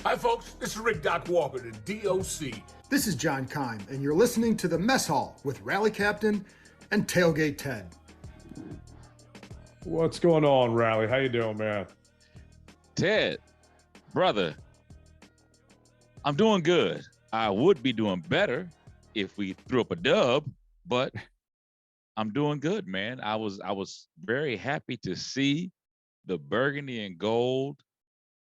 Hi, folks. This is Rick Doc Walker, the DOC. This is John Kime, and you're listening to the Mess Hall with Rally Captain and Tailgate Ted. What's going on, Rally? How you doing, man? Ted, brother, I'm doing good. I would be doing better if we threw up a dub, but I'm doing good, man. I was very happy to see the burgundy and gold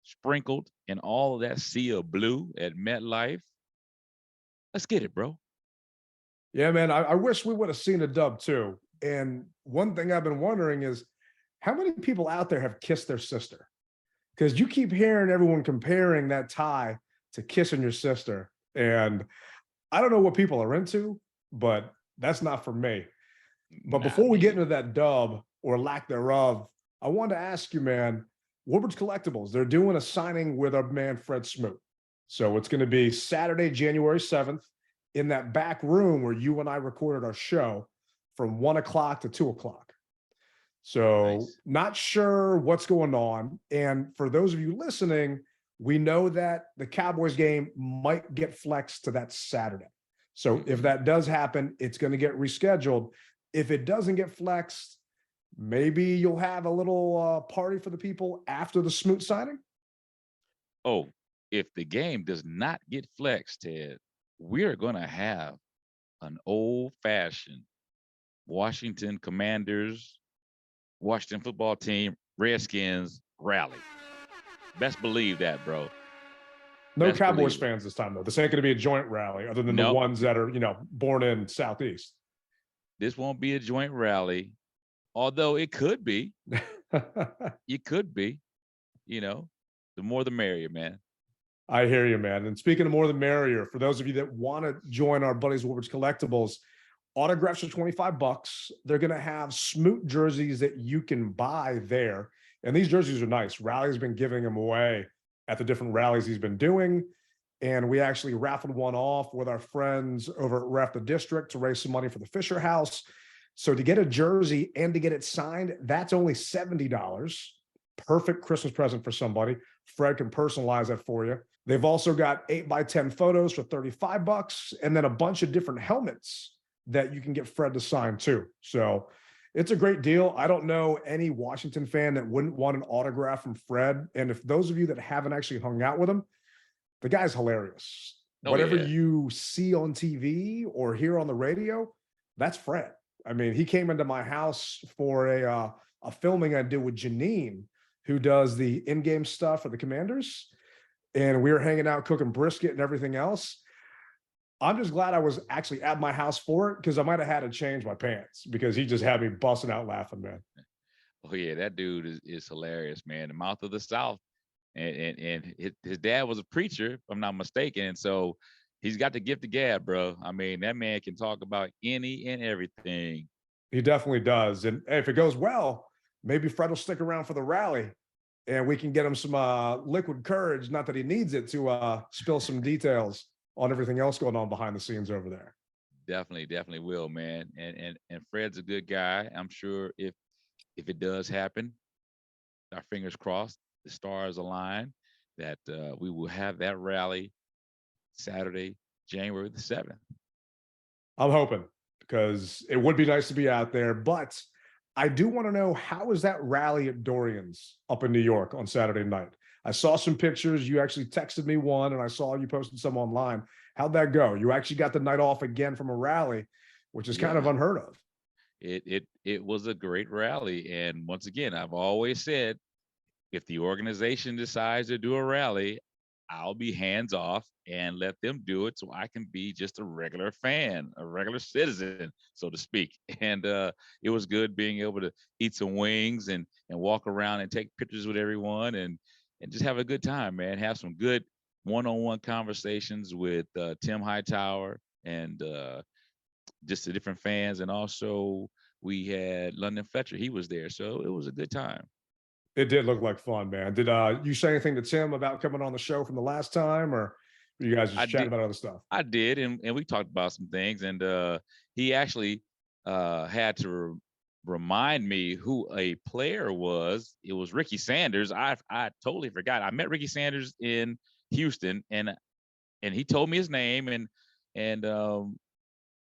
sprinkled in all of that sea of blue at MetLife. Let's get it, bro. Yeah, man. I wish we would have seen a dub too. And one thing I've been wondering is how many people out there have kissed their sister? Because you keep hearing everyone comparing that tie to kissing your sister. And I don't know what people are into, but that's not for me. But before we get into that dub or lack thereof, I wanted to ask you, man, Woodbridge Collectibles, they're doing a signing with our man, Fred Smoot. So it's going to be Saturday, January 7th in that back room where you and I recorded our show from 1 o'clock to 2 o'clock. So Nice. Not sure what's going on. And for those of you listening, we know that the Cowboys game might get flexed to that Saturday. So if that does happen, it's going to get rescheduled. If it doesn't get flexed, maybe you'll have a little party for the people after the Smoot signing. Oh, if the game does not get flexed, Ted, we're going to have an old-fashioned Washington Commanders, Washington football team, Redskins rally. Best believe that, bro. No Best Cowboys believe it. fans this time, though. This ain't going to be a joint rally other than the Nope. ones that are, born in Southeast. This won't be a joint rally, although it could be. It could be. The more the merrier, man. I hear you, man. And speaking of more the merrier, for those of you that want to join our buddies Woodbridge Collectibles, autographs are $25. They're going to have Smoot jerseys that you can buy there. And these jerseys are nice. Rally's been giving them away at the different rallies he's been doing. And we actually raffled one off with our friends over at Ref the District to raise some money for the Fisher House. So to get a jersey and to get it signed, that's only $70. Perfect Christmas present for somebody. Fred can personalize that for you. They've also got 8x10 photos for $35 and then a bunch of different helmets that you can get Fred to sign too. So it's a great deal. I don't know any Washington fan that wouldn't want an autograph from Fred. And if those of you that haven't actually hung out with him, the guy's hilarious. Whatever you see on TV or hear on the radio, that's Fred. I mean, he came into my house for a filming I did with Janine, who does the in-game stuff for the Commanders. And we were hanging out, cooking brisket and everything else. I'm just glad I was actually at my house for it because I might have had to change my pants because he just had me busting out laughing, man. Oh yeah, that dude is hilarious, man. The mouth of the South, and his dad was a preacher, if I'm not mistaken, and so he's got the gift of gab, bro. I mean, that man can talk about any and everything. He definitely does, and if it goes well, maybe Fred will stick around for the rally, and we can get him some liquid courage. Not that he needs it to spill some details on everything else going on behind the scenes over there. Definitely will, man. And Fred's a good guy. I'm sure if it does happen, our fingers crossed, the stars align, that we will have that rally Saturday, January the 7th. I'm hoping because it would be nice to be out there, but I do want to know, how is that rally at Dorian's up in New York on Saturday night? I saw some pictures. You actually texted me one, and I saw you posted some online. How'd that go? You actually got the night off again from a rally, which is kind of unheard of. It was a great rally. And once again, I've always said, if the organization decides to do a rally, I'll be hands off and let them do it so I can be just a regular fan, a regular citizen, so to speak. And it was good being able to eat some wings and walk around and take pictures with everyone and just have a good time, man. Have some good one-on-one conversations with Tim Hightower and just the different fans. And also we had London Fletcher. He was there. So it was a good time. It did look like fun, man. Did you say anything to Tim about coming on the show from the last time, or were you guys just chatting about other stuff? I did, and we talked about some things, and he actually had to remind me who a player was. It was Ricky Sanders. I totally forgot. I met Ricky Sanders in Houston, and he told me his name, and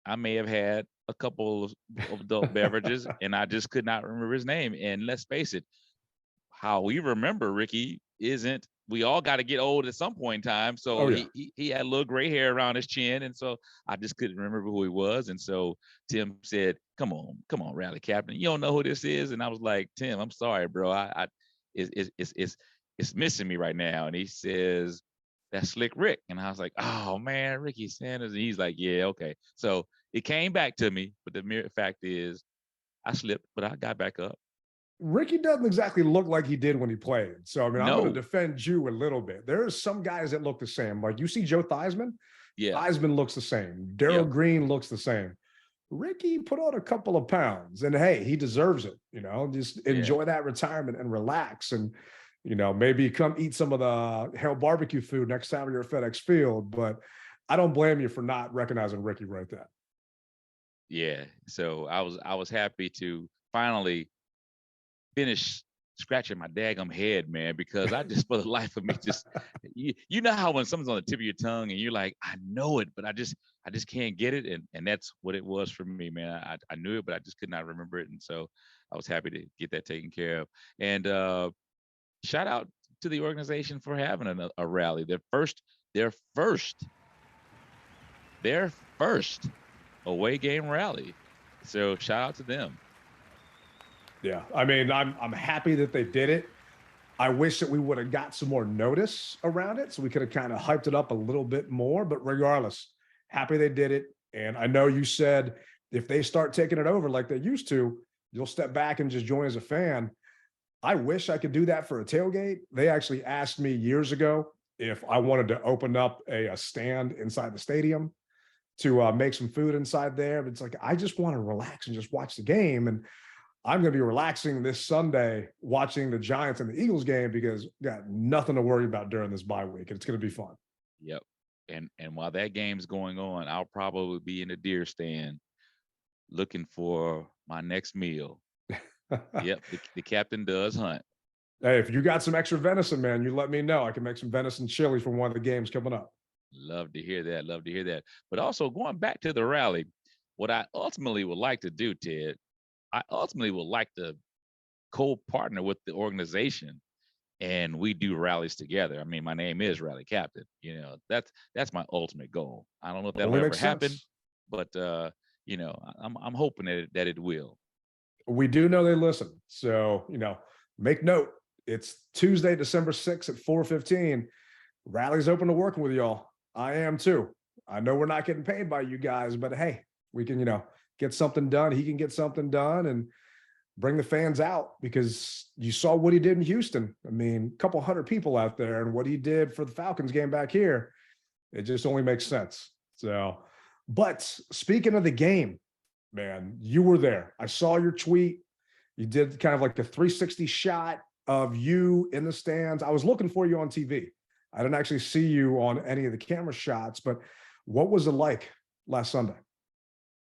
I may have had a couple of adult beverages, and I just could not remember his name. And let's face it, how we remember Ricky isn't. We all got to get old at some point in time. So Oh, yeah. he had a little gray hair around his chin, and so I just couldn't remember who he was. And so Tim said, come on, Rally Captain, you don't know who this is?" And I was like, "Tim, I'm sorry, bro. It's missing me right now." And he says, "That's Slick Rick." And I was like, "Oh man, Ricky Sanders." And he's like, "Yeah, okay." So it came back to me, but the mere fact is, I slipped, but I got back up. Ricky doesn't exactly look like he did when he played. So, I mean, I'm going No. to defend you a little bit. There are some guys that look the same. Like you see Joe Theismann. Yeah. Theismann looks the same. Darrell Green looks the same. Ricky put on a couple of pounds, and hey, he deserves it. Just enjoy that retirement and relax. And, maybe come eat some of the Hell barbecue food next time you're at FedEx Field. But I don't blame you for not recognizing Ricky right there. Yeah. So I was happy to finally finish scratching my daggum head, man, because I just, for the life of me, just you know how when something's on the tip of your tongue and you're like, I know it, but I just can't get it, and that's what it was for me, man. I knew it, but I just could not remember it, and so I was happy to get that taken care of. And shout out to the organization for having a rally, their first away game rally. So shout out to them. Yeah, I mean, I'm happy that they did it. I wish that we would have got some more notice around it, so we could have kind of hyped it up a little bit more. But regardless, happy they did it. And I know you said if they start taking it over like they used to, you'll step back and just join as a fan. I wish I could do that for a tailgate. They actually asked me years ago if I wanted to open up a stand inside the stadium to make some food inside there. But it's like, I just want to relax and just watch the game. And I'm going to be relaxing this Sunday watching the Giants and the Eagles game because got nothing to worry about during this bye week. And it's going to be fun. Yep. And while that game's going on, I'll probably be in the deer stand looking for my next meal. Yep. The captain does hunt. Hey, if you got some extra venison, man, you let me know. I can make some venison chili for one of the games coming up. Love to hear that. Love to hear that. But also going back to the rally, what I ultimately would like to do, Ted, I ultimately would like to co-partner with the organization and we do rallies together. I mean, my name is Rally Captain. That's my ultimate goal. I don't know if that'll ever happen, but I'm hoping that it will. We do know they listen. So, make note. It's Tuesday, December 6th at 4:15. Rally's open to working with y'all. I am too. I know we're not getting paid by you guys, but hey, we can, get something done. He can get something done and bring the fans out because you saw what he did in Houston. I mean, a couple hundred people out there, and what he did for the Falcons game back here, it just only makes sense. So, but speaking of the game, man, you were there. I saw your tweet. You did kind of like a 360 shot of you in the stands. I was looking for you on TV. I didn't actually see you on any of the camera shots, but what was it like last Sunday?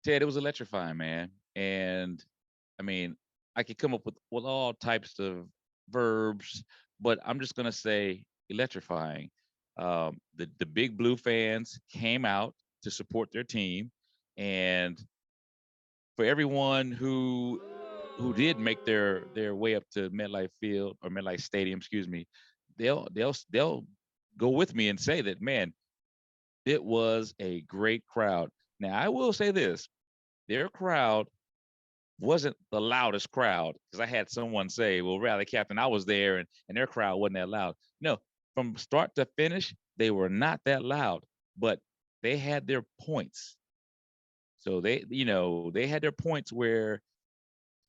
Ted, it was electrifying, man. And I mean, I could come up with all types of verbs, but I'm just gonna say electrifying. The Big Blue fans came out to support their team, and for everyone who did make their way up to MetLife Field or MetLife Stadium, excuse me, they'll go with me and say that, man, it was a great crowd. Now, I will say this, their crowd wasn't the loudest crowd, because I had someone say, well, Rally Captain, I was there and their crowd wasn't that loud. No, from start to finish, they were not that loud, but they had their points. So they had their points where,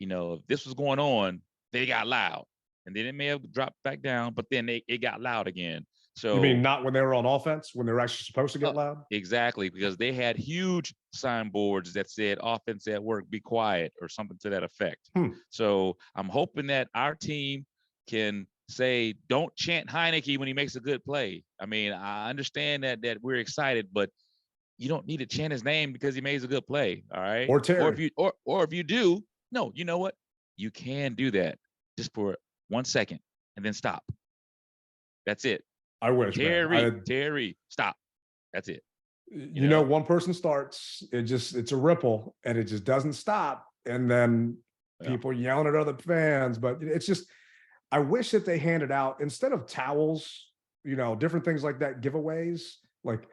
if this was going on, they got loud. And then it may have dropped back down, but then it got loud again. So you mean not when they were on offense, when they were actually supposed to get loud? Exactly, because they had huge signboards that said offense at work, be quiet, or something to that effect. So I'm hoping that our team can say, don't chant Heineke when he makes a good play. I mean, I understand that we're excited, but you don't need to chant his name because he makes a good play. All right. Or Terry. Or if you do, No, you know what? You can do that just for 1 second and then stop. That's it. I wish, man. Terry, stop. That's it. One person starts, it's a ripple and it just doesn't stop. And then Yeah. people yelling at other fans. But it's just, I wish that they handed out, instead of towels, different things like that, giveaways, like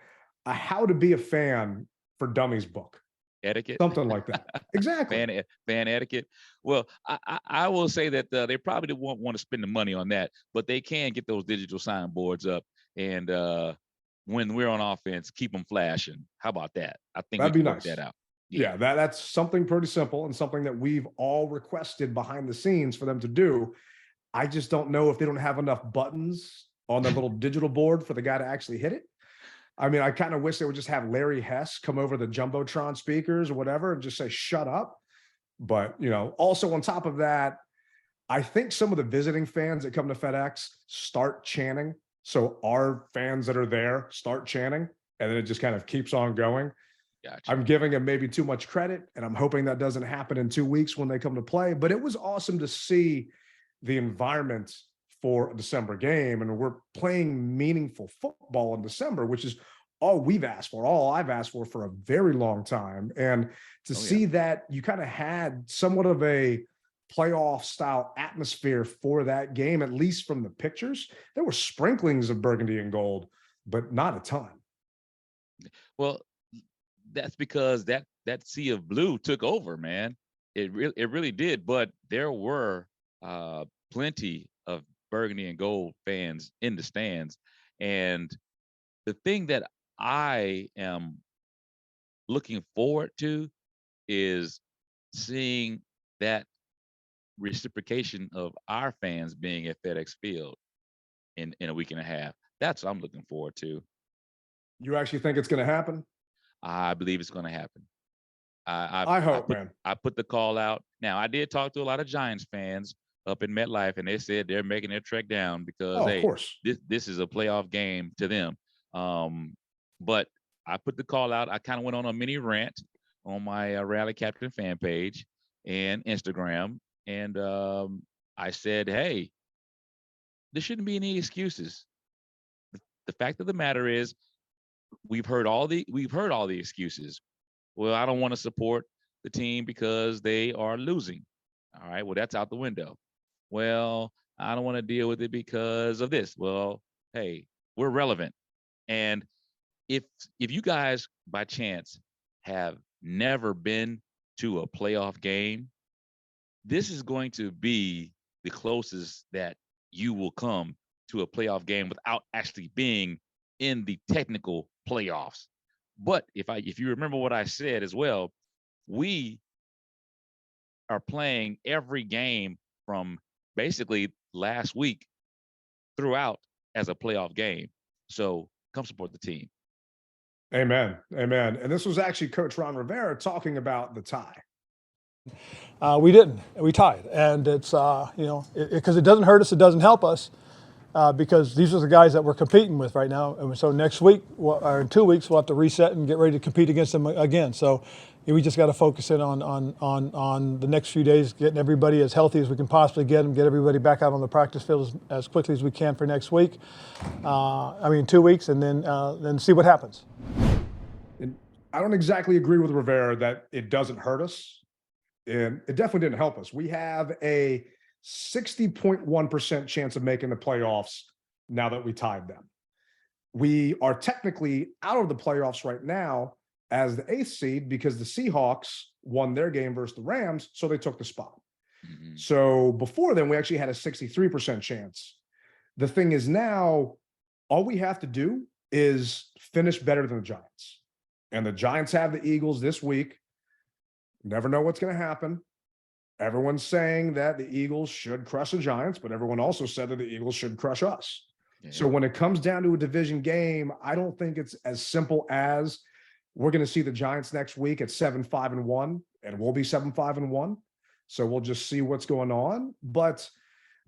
a how to be a fan for dummies book. Etiquette. Something like that. Exactly. Fan etiquette. Well, I will say that they probably won't want to spend the money on that, but they can get those digital signboards up. And when we're on offense, keep them flashing. How about that? I think That'd we be can work nice. that out. Yeah, that's something pretty simple and something that we've all requested behind the scenes for them to do. I just don't know if they don't have enough buttons on the little digital board for the guy to actually hit it. I mean, I kind of wish they would just have Larry Hess come over the Jumbotron speakers or whatever and just say, shut up. But, also on top of that, I think some of the visiting fans that come to FedEx start chanting. So our fans that are there start chanting, and then it just kind of keeps on going. Gotcha. I'm giving them maybe too much credit, and I'm hoping that doesn't happen in 2 weeks when they come to play. But it was awesome to see the environment for a December game, and we're playing meaningful football in December, which is all we've asked for, all I've asked for a very long time. And to see that you kind of had somewhat of a playoff style atmosphere for that game, at least from the pictures, there were sprinklings of burgundy and gold, but not a ton. Well, that's because that sea of blue took over, man. It really did. But there were plenty of burgundy and gold fans in the stands. And the thing that I am looking forward to is seeing that reciprocation of our fans being at FedEx Field in a week and a half. That's what I'm looking forward to. You actually think it's going to happen? I believe it's going to happen. I hope, man. I put the call out. Now, I did talk to a lot of Giants fans up in MetLife, and they said they're making their trek down because, of course, this is a playoff game to them. But I put the call out. I kind of went on a mini rant on my Rally Captain fan page and Instagram, and I said, hey, there shouldn't be any excuses. The fact of the matter is, we've heard all the excuses. Well, I don't want to support the team because they are losing. All right, well, that's out the window. Well, I don't want to deal with it because of this. Well, hey, we're relevant. And if you guys by chance have never been to a playoff game, this is going to be the closest that you will come to a playoff game without actually being in the technical playoffs. But if you remember what I said as well, we are playing every game from basically last week throughout as a playoff game. So come support the team. Amen. Amen. And this was actually Coach Ron Rivera talking about the tie. We didn't. We tied. And it's, because it doesn't hurt us, it doesn't help us. Because these are the guys that we're competing with right now. And so next week, or in 2 weeks, we'll have to reset and get ready to compete against them again. So we just got to focus in on the next few days, getting everybody as healthy as we can possibly get them, get everybody back out on the practice field as quickly as we can for next week. 2 weeks, and then see what happens. And I don't exactly agree with Rivera that it doesn't hurt us. And it definitely didn't help us. We have a 60.1% chance of making the playoffs now that we tied them. We are technically out of the playoffs right now as the 8th seed because the Seahawks won their game versus the Rams, so they took the spot. Mm-hmm. So before then, we actually had a 63% chance. The thing is now, all we have to do is finish better than the Giants. And the Giants have the Eagles this week. Never know what's going to happen. Everyone's saying that the Eagles should crush the Giants, but everyone also said that the Eagles should crush us. Yeah. So when it comes down to a division game, I don't think it's as simple as we're going to see the Giants next week at 7-5-1, and we'll be 7-5-1. So we'll just see what's going on. But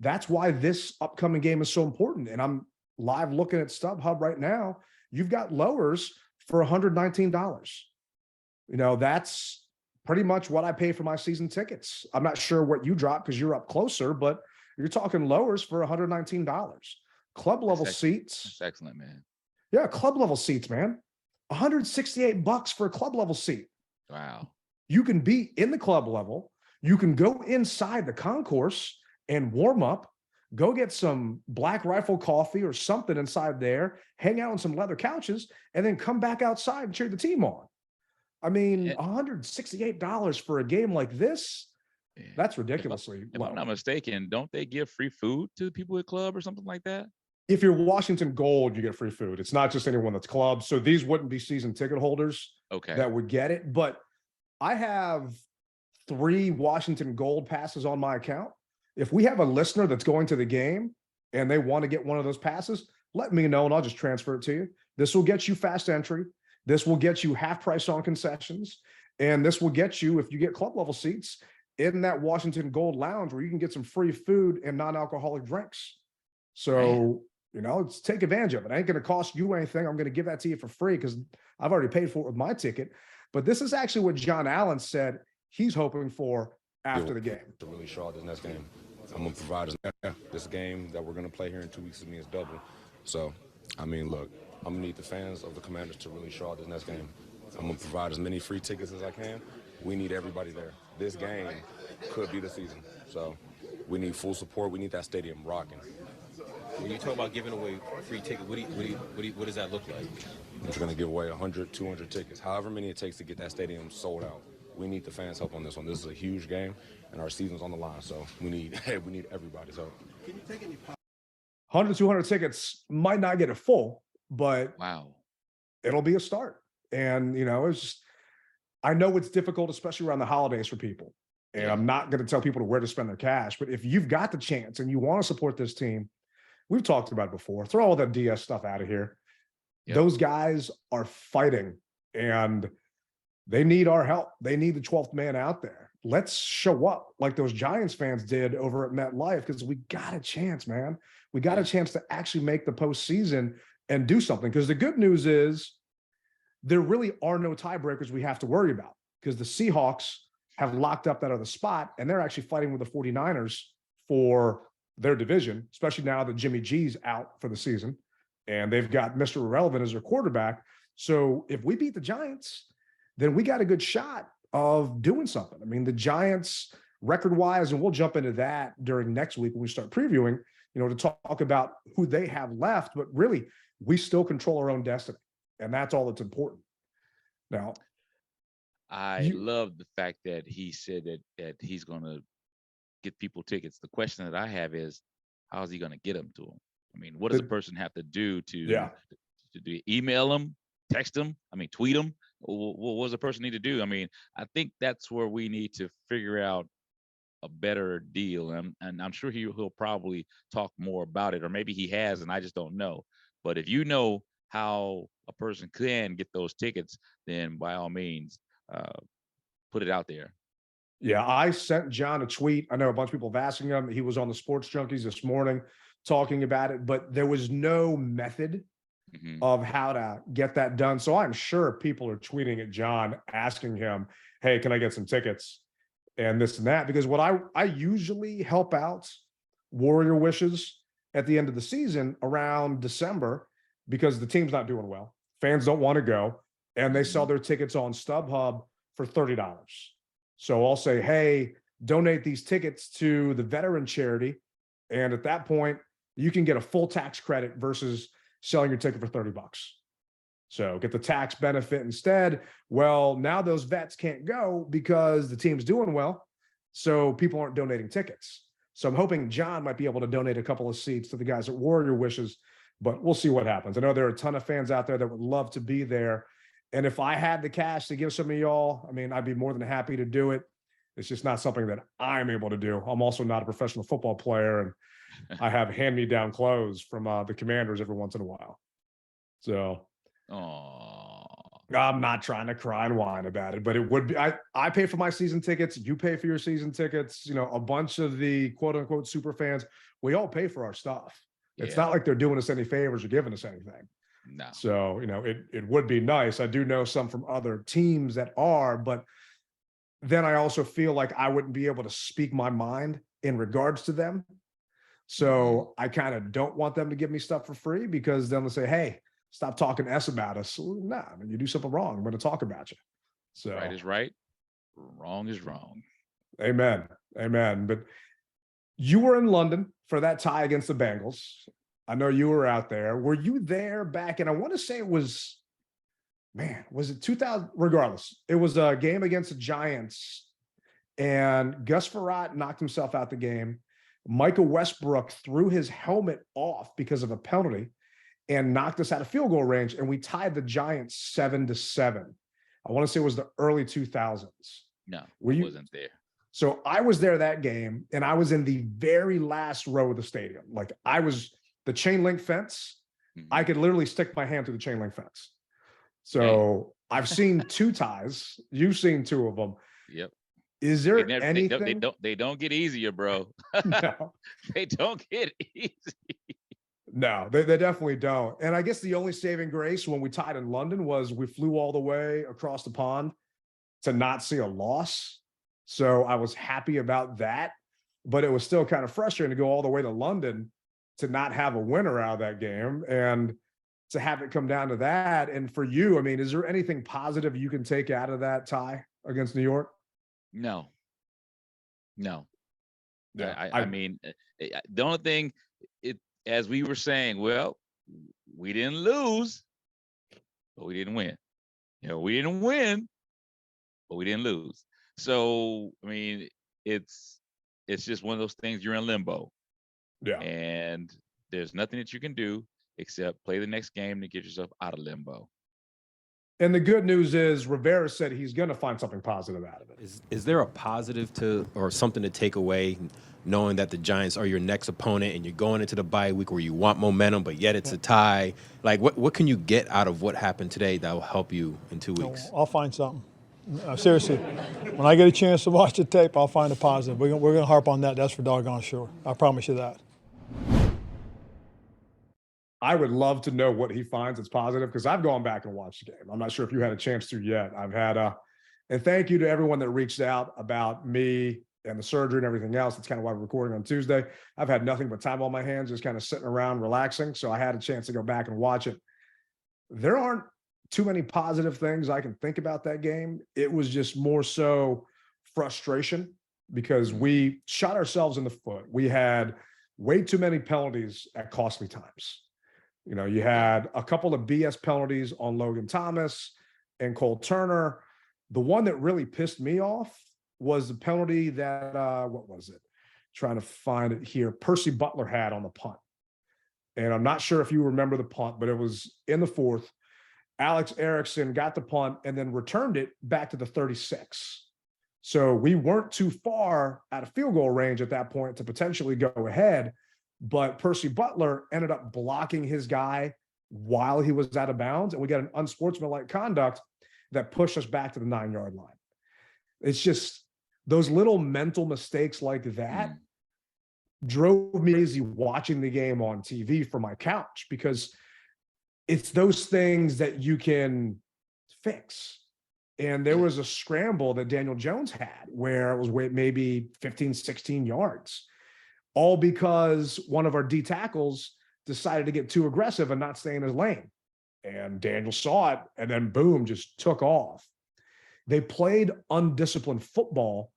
that's why this upcoming game is so important. And I'm live looking at StubHub right now. You've got lowers for $119. That's pretty much what I pay for my season tickets. I'm not sure what you drop because you're up closer, but you're talking lowers for $119. Club level seats. That's excellent, man. Yeah, club level seats, man. $168 for a club level seat. Wow. You can be in the club level. You can go inside the concourse and warm up, go get some Black Rifle coffee or something inside there, hang out on some leather couches, and then come back outside and cheer the team on. I mean, $168 for a game like this, that's ridiculously if low. I'm not mistaken, don't they give free food to the people at club or something like that? If you're Washington Gold, you get free food. It's not just anyone that's club. So these wouldn't be season ticket holders that would get it. But I have 3 Washington Gold passes on my account. If we have a listener that's going to the game and they want to get one of those passes, let me know and I'll just transfer it to you. This will get you fast entry. This will get you half price on concessions. And this will get you, if you get club level seats, in that Washington Gold lounge where you can get some free food and non-alcoholic drinks. So, let's take advantage of it. It ain't going to cost you anything. I'm going to give that to you for free because I've already paid for it with my ticket. But this is actually what John Allen said he's hoping for after the game. To really show out this next game. I'm going to provide this game that we're going to play here in 2 weeks with me is double. So, I mean, look, I'm going to need the fans of the Commanders to really show out this next game. I'm going to provide as many free tickets as I can. We need everybody there. This game could be the season. So we need full support. We need that stadium rocking. When you talk about giving away free tickets, what does that look like? We're going to give away 100, 200 tickets, however many it takes to get that stadium sold out. We need the fans' help on this one. This is a huge game, and our season's on the line. So we need everybody's help. Can you take any 100, 200 tickets might not get it full, but it'll be a start. And, it's just, I know it's difficult, especially around the holidays for people. And I'm not going to tell people where to spend their cash, but if you've got the chance and you want to support this team, we've talked about it before, throw all that DS stuff out of here. Those guys are fighting and they need our help. They need the 12th man out there. Let's show up like those Giants fans did over at MetLife because we got a chance, man. We got a chance to actually make the postseason and do something. Because the good news is there really are no tiebreakers we have to worry about because the Seahawks have locked up that other spot and they're actually fighting with the 49ers for their division, especially now that Jimmy G's out for the season and they've got Mr. Irrelevant as their quarterback. So if we beat the Giants, then we got a good shot of doing something. I mean, the Giants record-wise, and we'll jump into that during next week when we start previewing, to talk about who they have left, but really we still control our own destiny. And that's all that's important. Now, I love the fact that he said that he's going to get people tickets. The question that I have is, how is he going to get them to them? I mean, what does a person have to do to do? Email them, text them? I mean, tweet them? What does a person need to do? I mean, I think that's where we need to figure out a better deal. And I'm sure he'll probably talk more about it, or maybe he has, and I just don't know. But if you know how a person can get those tickets, then by all means, put it out there. Yeah, I sent John a tweet. I know a bunch of people have asking him. He was on the Sports Junkies this morning talking about it, but there was no method of how to get that done. So I'm sure people are tweeting at John asking him, hey, can I get some tickets and this and that? Because what I usually help out Warrior Wishes at the end of the season around December because the team's not doing well. Fans don't want to go and they sell their tickets on StubHub for $30. So I'll say, hey, donate these tickets to the veteran charity. And at that point, you can get a full tax credit versus selling your ticket for $30. So get the tax benefit instead. Well, now those vets can't go because the team's doing well. So people aren't donating tickets. So I'm hoping John might be able to donate a couple of seats to the guys at Warrior Wishes, but we'll see what happens. I know there are a ton of fans out there that would love to be there. And if I had the cash to give some of y'all, I mean, I'd be more than happy to do it. It's just not something that I'm able to do. I'm also not a professional football player, and I have hand-me-down clothes from the Commanders every once in a while. So I'm not trying to cry and whine about it, but it would be, I pay for my season tickets. You pay for your season tickets. A bunch of the quote-unquote super fans, we all pay for our stuff. It's not like they're doing us any favors or giving us anything. No. So, it would be nice. I do know some from other teams that are, but then I also feel like I wouldn't be able to speak my mind in regards to them. So I kind of don't want them to give me stuff for free, because then they'll say, hey, stop talking S about us. Well, nah, I mean, you do something wrong, I'm going to talk about you. So Right is right, wrong is wrong. amen. Amen. But you were in London for that tie against the Bengals. I know you were out there. Were you there back? And I want to say it was, man, was it 2000? Regardless, it was a game against the Giants, and Gus Frerotte knocked himself out the game. Michael Westbrook threw his helmet off because of a penalty and knocked us out of field goal range, and we tied the Giants 7-7. I want to say it was the early 2000s. No, I you wasn't there. So I was there that game, and I was in the very last row of the stadium. Like, I was the chain link fence. I could literally stick my hand through the chain link fence. So I've seen 2 ties. You've seen 2 of them. Yep. Is there They anything? They don't get easier, bro. No. They don't get easy. No, they definitely don't. And I guess the only saving grace when we tied in London was we flew all the way across the pond to not see a loss. So I was happy about that, but it was still kind of frustrating to go all the way to London to not have a winner out of that game and to have it come down to that. And for you, I mean, is there anything positive you can take out of that tie against New York? No. Yeah, I mean, the only thing, as we were saying, well, we didn't lose, but we didn't win. We didn't win, but we didn't lose. So, I mean, it's just one of those things. You're in limbo. Yeah. And there's nothing that you can do except play the next game to get yourself out of limbo. And the good news is Rivera said he's going to find something positive out of it. Is there a positive to or something to take away, knowing that the Giants are your next opponent and you're going into the bye week where you want momentum, but yet it's a tie? Like, what can you get out of what happened today that will help you in 2 weeks? I'll find something. Seriously, when I get a chance to watch the tape, I'll find a positive. We're going to harp on that. That's for doggone sure. I promise you that. I would love to know what he finds that's positive, because I've gone back and watched the game. I'm not sure if you had a chance to yet. I've had and thank you to everyone that reached out about me and the surgery and everything else. That's kind of why we're recording on Tuesday. I've had nothing but time on my hands, just kind of sitting around relaxing. So I had a chance to go back and watch it. There aren't too many positive things I can think about that game. It was just more so frustration, because we shot ourselves in the foot. We had way too many penalties at costly times. You had a couple of BS penalties on Logan Thomas and Cole Turner. The one that really pissed me off was the penalty that, what was it? Trying to find it here. Percy Butler had on the punt. And I'm not sure if you remember the punt, but it was in the 4th. Alex Erickson got the punt and then returned it back to the 36. So we weren't too far out of field goal range at that point to potentially go ahead. But Percy Butler ended up blocking his guy while he was out of bounds, and we got an unsportsmanlike conduct that pushed us back to the 9-yard line. It's just those little mental mistakes like that drove me crazy watching the game on TV from my couch, because it's those things that you can fix. And there was a scramble that Daniel Jones had where it was maybe 15, 16 yards. All because one of our D tackles decided to get too aggressive and not stay in his lane. And Daniel saw it, and then boom, just took off. They played undisciplined football.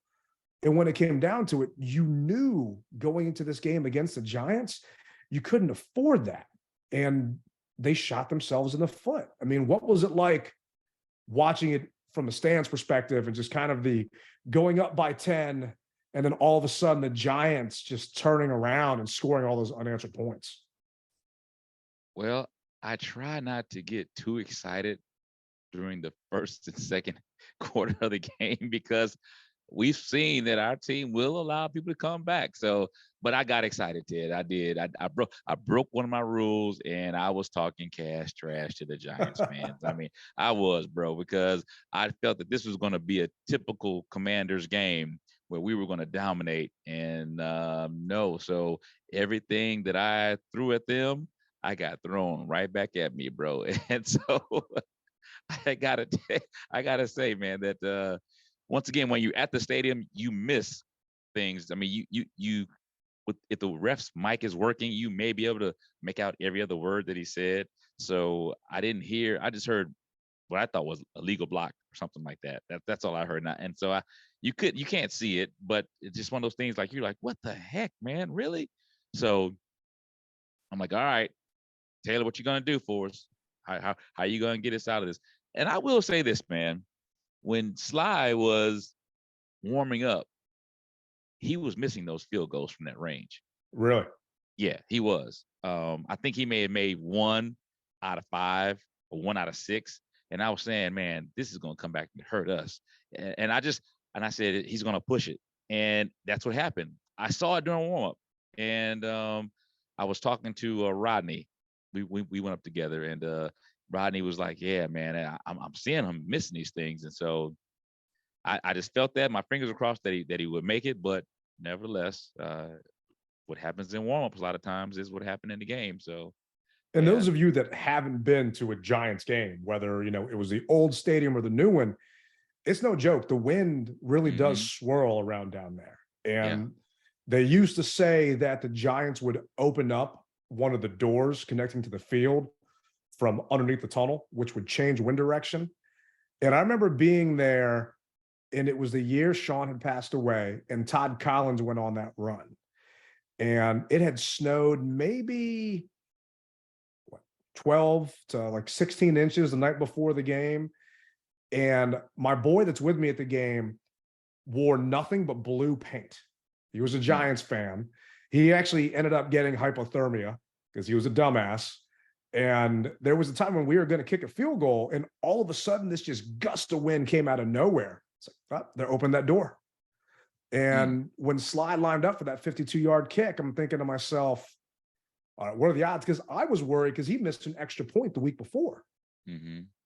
And when it came down to it, you knew going into this game against the Giants, you couldn't afford that. And they shot themselves in the foot. I mean, what was it like watching it from a stands perspective and just kind of the going up by 10, and then all of a sudden the Giants just turning around and scoring all those unanswered points? Well, I try not to get too excited during the first and second quarter of the game, because we've seen that our team will allow people to come back. So, but I got excited, Ted. I did. I broke one of my rules, and I was talking cash trash to the Giants fans. I mean, I was, bro, because I felt that this was going to be a typical Commanders game where we were going to dominate, and no. So everything that I threw at them, I got thrown right back at me, bro. And so I gotta say, man, that once again, when you're at the stadium, you miss things. I mean, you if the ref's mic is working, you may be able to make out every other word that he said. So I didn't hear. I just heard what I thought was a legal block or something like that. That's all I heard. Now, and so you can't see it, but it's just one of those things. Like you're like, what the heck, man, really? So I'm like, all right, Taylor, what you gonna do for us? How you gonna get us out of this? And I will say this, man. When Sly was warming up, he was missing those field goals from that range. Really? Yeah, he was. I think he may have made 1 out of 5 or 1 out of 6. And I was saying, man, this is going to come back and hurt us. And I said, he's going to push it. And that's what happened. I saw it during warm up. And I was talking to Rodney. We went up together, and Rodney was like, yeah, man, I'm seeing him missing these things. And so I just felt that. My fingers were crossed that he would make it. But nevertheless, what happens in warm-ups a lot of times is what happened in the game. So, And yeah. those of you that haven't been to a Giants game, whether it was the old stadium or the new one, it's no joke. The wind really does swirl around down there. And they used to say that the Giants would open up one of the doors connecting to the field from underneath the tunnel, which would change wind direction. And I remember being there, and it was the year Sean had passed away, and Todd Collins went on that run. And it had snowed maybe 12 to like 16 inches the night before the game. And my boy that's with me at the game wore nothing but blue paint. He was a Giants fan. He actually ended up getting hypothermia because he was a dumbass. And there was a time when we were going to kick a field goal, and all of a sudden this just gust of wind came out of nowhere. It's like, oh, they opened that door. And when Sly lined up for that 52-yard kick, I'm thinking to myself, all right, what are the odds? Because I was worried because he missed an extra point the week before.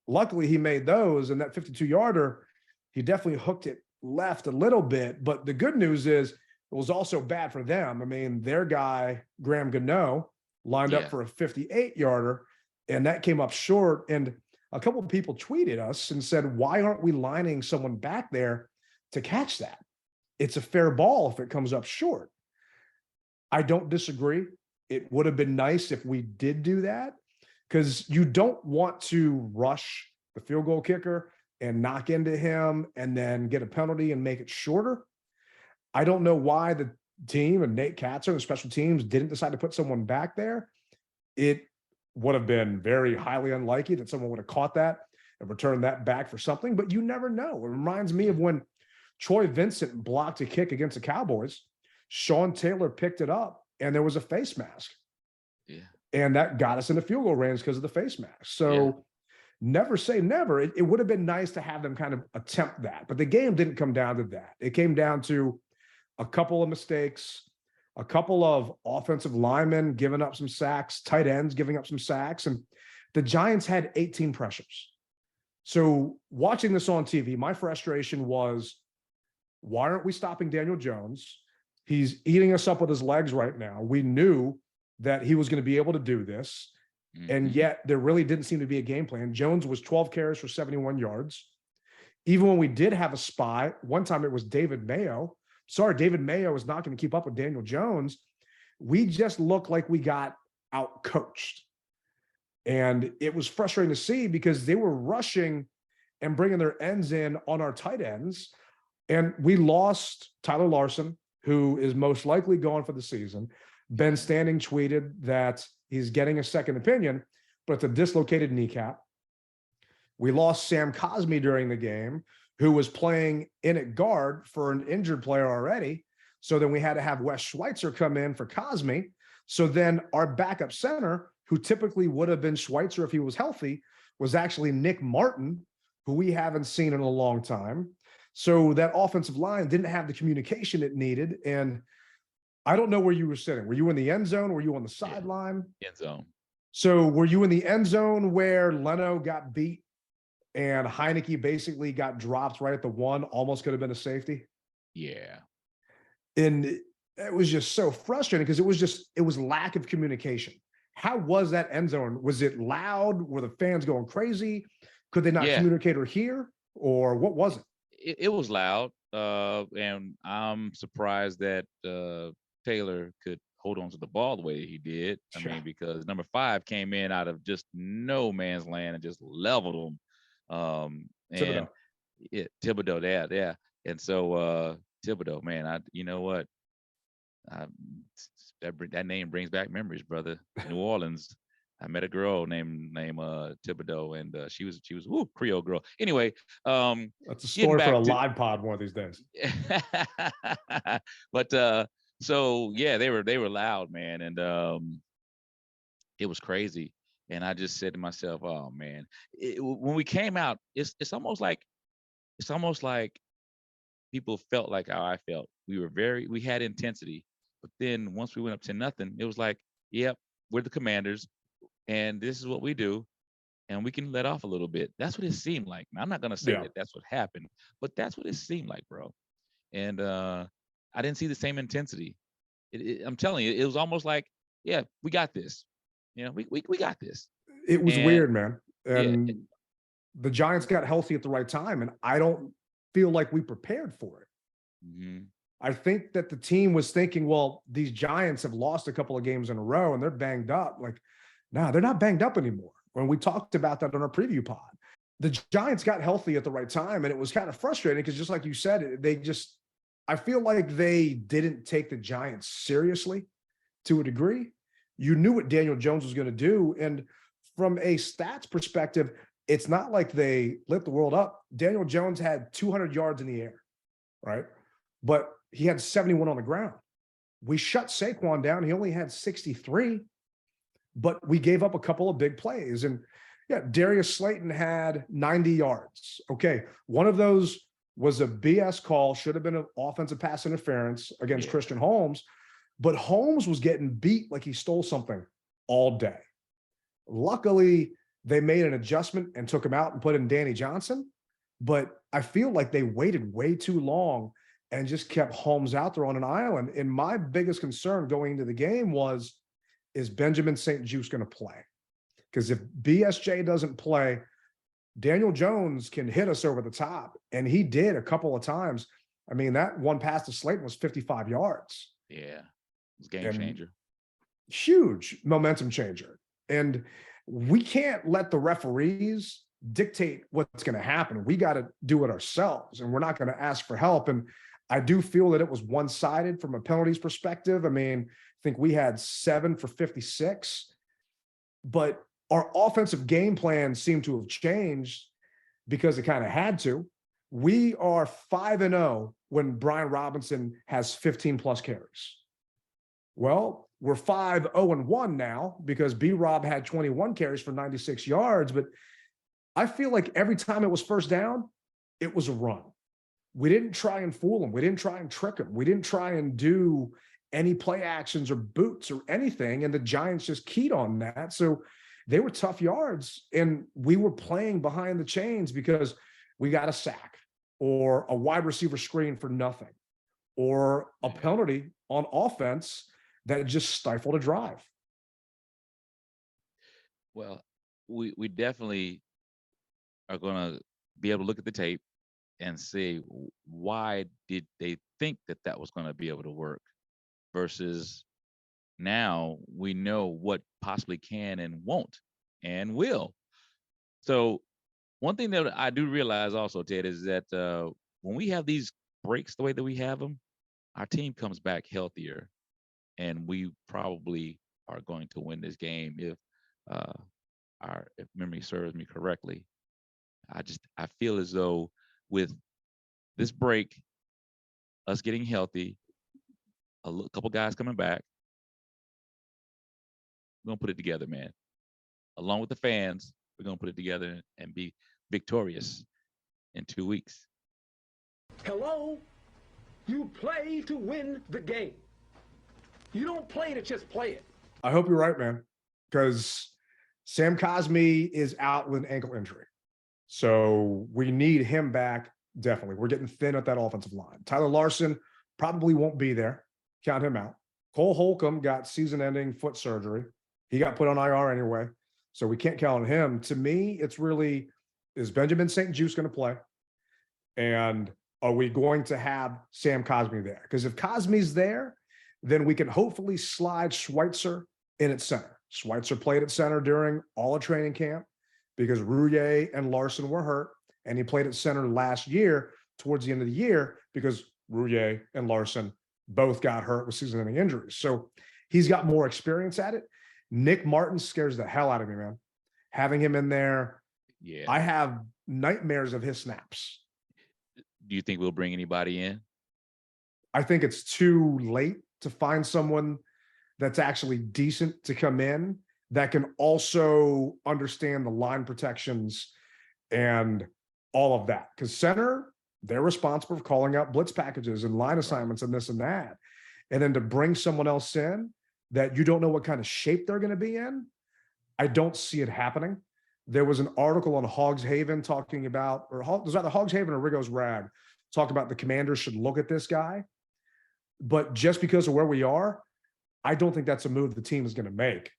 Luckily, he made those, and that 52-yarder, he definitely hooked it left a little bit. But the good news is it was also bad for them. I mean, their guy, Graham Gano, lined up for a 58-yarder, and that came up short. And a couple of people tweeted us and said, why aren't we lining someone back there to catch that? It's a fair ball if it comes up short. I don't disagree. It would have been nice if we did do that, because you don't want to rush the field goal kicker and knock into him and then get a penalty and make it shorter. I don't know why the team and Nate Katzer and the special teams didn't decide to put someone back there. It would have been very highly unlikely that someone would have caught that and returned that back for something, but you never know. It reminds me of when Troy Vincent blocked a kick against the Cowboys. Sean Taylor picked it up, and there was a face mask. And that got us into field goal range because of the face mask. So never say never. It would have been nice to have them kind of attempt that, but the game didn't come down to that. It came down to a couple of mistakes, a couple of offensive linemen giving up some sacks, tight ends giving up some sacks, and the Giants had 18 pressures. So watching this on TV, my frustration was, why aren't we stopping Daniel Jones? He's eating us up with his legs right now. We knew that he was going to be able to do this, and yet there really didn't seem to be a game plan. Jones was 12 carries for 71 yards. Even when we did have a spy, one time it was David Mayo. Sorry, David Mayo is not going to keep up with Daniel Jones. We just looked like we got out-coached. And it was frustrating to see because they were rushing and bringing their ends in on our tight ends. And we lost Tyler Larson, who is most likely gone for the season. Ben Standing tweeted that he's getting a second opinion, but it's a dislocated kneecap. We lost Sam Cosmi during the game, who was playing in at guard for an injured player already. So then we had to have Wes Schweitzer come in for Cosmi. So then our backup center, who typically would have been Schweitzer if he was healthy, was actually Nick Martin, who we haven't seen in a long time. So that offensive line didn't have the communication it needed. And I don't know where you were sitting. Were you in the end zone? Were you on the sideline? End zone. So were you in the end zone where Leno got beat and Heineke basically got dropped right at the one, almost could have been a safety? Yeah. And it was just so frustrating because it was lack of communication. How was that end zone? Was it loud? Were the fans going crazy? Could they not communicate or hear? Or what was it? it was loud, and I'm surprised that Taylor could hold on to the ball the way he did. I Yeah. mean, because number 5 came in out of just no man's land and just leveled him. And Thibodeau. Thibodeau, yeah. And so Thibodeau, man, you know what? I, that name brings back memories, brother. New Orleans. I met a girl named Thibodeau, and she was Creole girl. Anyway, That's a getting story for a back to live pod one of these days. but so yeah, they were loud, man, and it was crazy. And I just said to myself, oh man, when we came out, it's almost like people felt like how I felt. We had intensity, but then once we went up to nothing, it was like, yep, we're the Commanders, and this is what we do, and we can let off a little bit. That's what it seemed like. Now, I'm not gonna say Yeah. that that's what happened, but that's what it seemed like, bro. And I didn't see the same intensity. I'm telling you, it was almost like, yeah, we got this. You know, we got this. It was And weird, man. yeah, And the Giants got healthy at the right time, and I don't feel like we prepared for it. mhm, I think that the team was thinking, well, these Giants have lost a couple of games in a row and they're banged up. Like, no, they're not banged up anymore. When we talked about that on our preview pod, the Giants got healthy at the right time, and it was kind of frustrating because, just like you said, I feel like they didn't take the Giants seriously to a degree. You knew what Daniel Jones was going to do. And from a stats perspective, it's not like they lit the world up. Daniel Jones had 200 yards in the air, right? But he had 71 on the ground. We shut Saquon down. He only had 63, but we gave up a couple of big plays. And yeah, Darius Slayton had 90 yards. Okay. One of those was a BS call, should have been an offensive pass interference against yeah, Christian Holmes, but Holmes was getting beat like he stole something all day. Luckily, they made an adjustment and took him out and put in Danny Johnson. But I feel like they waited way too long and just kept Holmes out there on an island. And my biggest concern going into the game was, is Benjamin St. Juste going to play? Because if BSJ doesn't play, Daniel Jones can hit us over the top. And he did a couple of times. I mean, that one pass to Slayton was 55 yards. yeah. It's a game And changer. huge momentum changer. And we can't let the referees dictate what's going to happen. We got to do it ourselves, and we're not going to ask for help. And I do feel that it was one-sided from a penalties perspective. I mean, I think we had 7 for 56, but our offensive game plan seemed to have changed because it kind of had to. We are 5-0 when Brian Robinson has 15 plus carries. Well, we're 5-0-1 now because B-Rob had 21 carries for 96 yards. But I feel like every time it was first down, it was a run. We didn't try and fool them. We didn't try and trick them. We didn't try and do any play actions or boots or anything. And the Giants just keyed on that. So they were tough yards. And we were playing behind the chains because we got a sack or a wide receiver screen for nothing or a penalty on offense that just stifled a drive. Well, we definitely are going to be able to look at the tape and see why did they think that was going to be able to work versus now we know what possibly can and won't and will. So one thing that I do realize also, Ted, is that when we have these breaks the way that we have them, our team comes back healthier, and we probably are going to win this game if if memory serves me correctly. I feel as though with this break, us getting healthy, couple guys coming back, we're gonna put it together, man. Along with the fans, we're gonna put it together and be victorious in 2 weeks. Hello? You play to win the game. You don't play to just play it. I hope you're right, man, because Sam Cosmi is out with an ankle injury. So we need him back, definitely. We're getting thin at that offensive line. Tyler Larson probably won't be there. Count him out. Cole Holcomb got season-ending foot surgery. He got put on IR anyway, so we can't count on him. To me, it's really, is Benjamin St. Juste going to play? And are we going to have Sam Cosmi there? Because if Cosmi's there, then we can hopefully slide Schweitzer in at center. Schweitzer played at center during all of training camp because Rouillet and Larson were hurt, and he played at center last year towards the end of the year because Rouillet and Larson both got hurt with season-ending injuries. So he's got more experience at it. Nick Martin scares the hell out of me, man. Having him in there, Yeah. I have nightmares of his snaps. Do you think we'll bring anybody in? I think it's too late to find someone that's actually decent to come in that can also understand the line protections and all of that. Because center, they're responsible for calling out blitz packages and line assignments and this and that. And then to bring someone else in that you don't know what kind of shape they're going to be in, I don't see it happening. There was an article on Hogs Haven talking about, or it was either Hogs Haven or Rigo's Rag, talked about the Commanders should look at this guy. But just because of where we are, I don't think that's a move the team is going to make.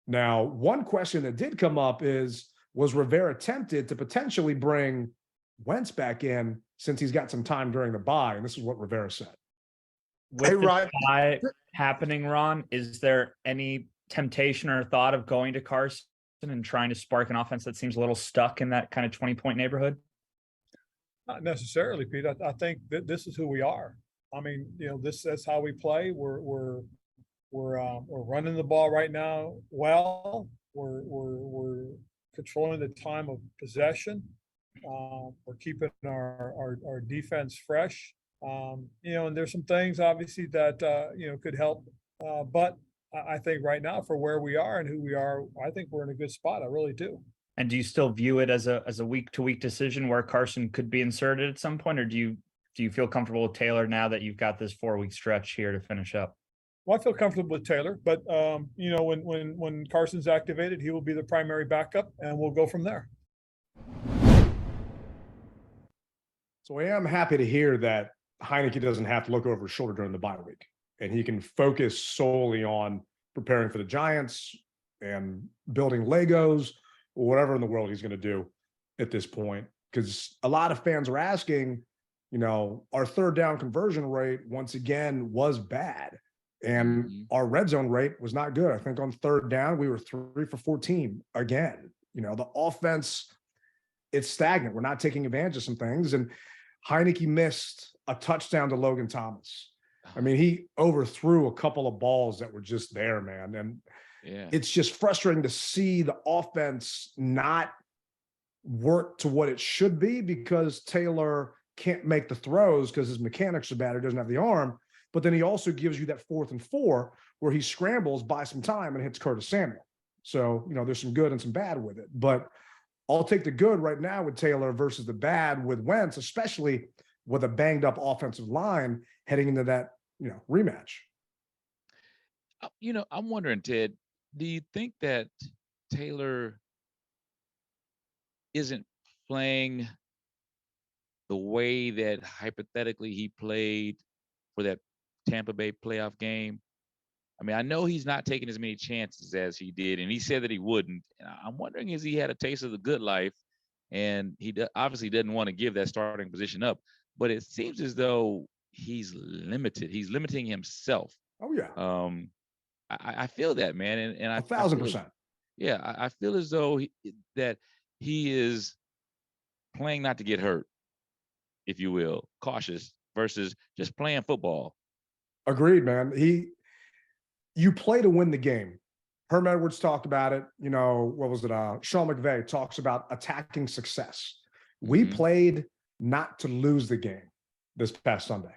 Now, one question that did come up is, was Rivera tempted to potentially bring Wentz back in since he's got some time during the bye? And this is what Rivera said. With the bye happening, Ron, is there any temptation or thought of going to Carson and trying to spark an offense that seems a little stuck in that kind of 20-point neighborhood? Not necessarily, Pete. I think that this is who we are. I mean, that's how we play. We're running the ball right now. Well, we're controlling the time of possession. We're keeping our defense fresh. And there's some things obviously that could help. But I think right now, for where we are and who we are, I think we're in a good spot. I really do. And do you still view it as a week-to-week decision where Carson could be inserted at some point, or do you feel comfortable with Taylor now that you've got this 4-week stretch here to finish up? Well, I feel comfortable with Taylor, but when Carson's activated, he will be the primary backup, and we'll go from there. So I am happy to hear that Heineke doesn't have to look over his shoulder during the bye week, and he can focus solely on preparing for the Giants and building Legos or whatever in the world he's going to do at this point. Because a lot of fans are asking, our third down conversion rate once again was bad. And our red zone rate was not good. I think on third down, we were 3 for 14 again. The offense, it's stagnant. We're not taking advantage of some things. And Heineke missed a touchdown to Logan Thomas. I mean, he overthrew a couple of balls that were just there, man. And it's just frustrating to see the offense not work to what it should be because Taylor can't make the throws because his mechanics are bad. He doesn't have the arm. But then he also gives you that 4th and 4 where he scrambles, buys some time, and hits Curtis Samuel. So, there's some good and some bad with it. But I'll take the good right now with Taylor versus the bad with Wentz, especially with a banged-up offensive line heading into that, rematch. I'm wondering, Ted, do you think that Taylor isn't playing the way that hypothetically he played for that Tampa Bay playoff game? I mean, I know he's not taking as many chances as he did, and he said that he wouldn't. And I'm wondering, is he had a taste of the good life, and he obviously doesn't want to give that starting position up. But it seems as though he's limited. He's limiting himself. Oh, yeah. I feel that, man. And 1,000%. Yeah, I feel as though that he is playing not to get hurt, if you will, cautious versus just playing football. Agreed, man. You play to win the game. Herm Edwards talked about it. What was it? Sean McVay talks about attacking success. We played not to lose the game this past Sunday.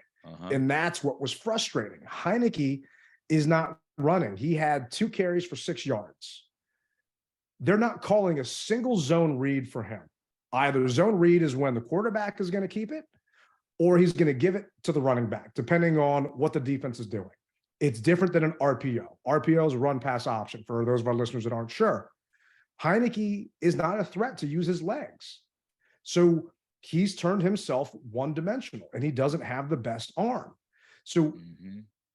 And that's what was frustrating. Heineke is not running. He had 2 carries for 6 yards. They're not calling a single zone read for him. Either zone read is when the quarterback is going to keep it, or he's going to give it to the running back, depending on what the defense is doing. It's different than an RPO. RPO is a run-pass option for those of our listeners that aren't sure. Heineke is not a threat to use his legs. So he's turned himself one-dimensional, and he doesn't have the best arm. So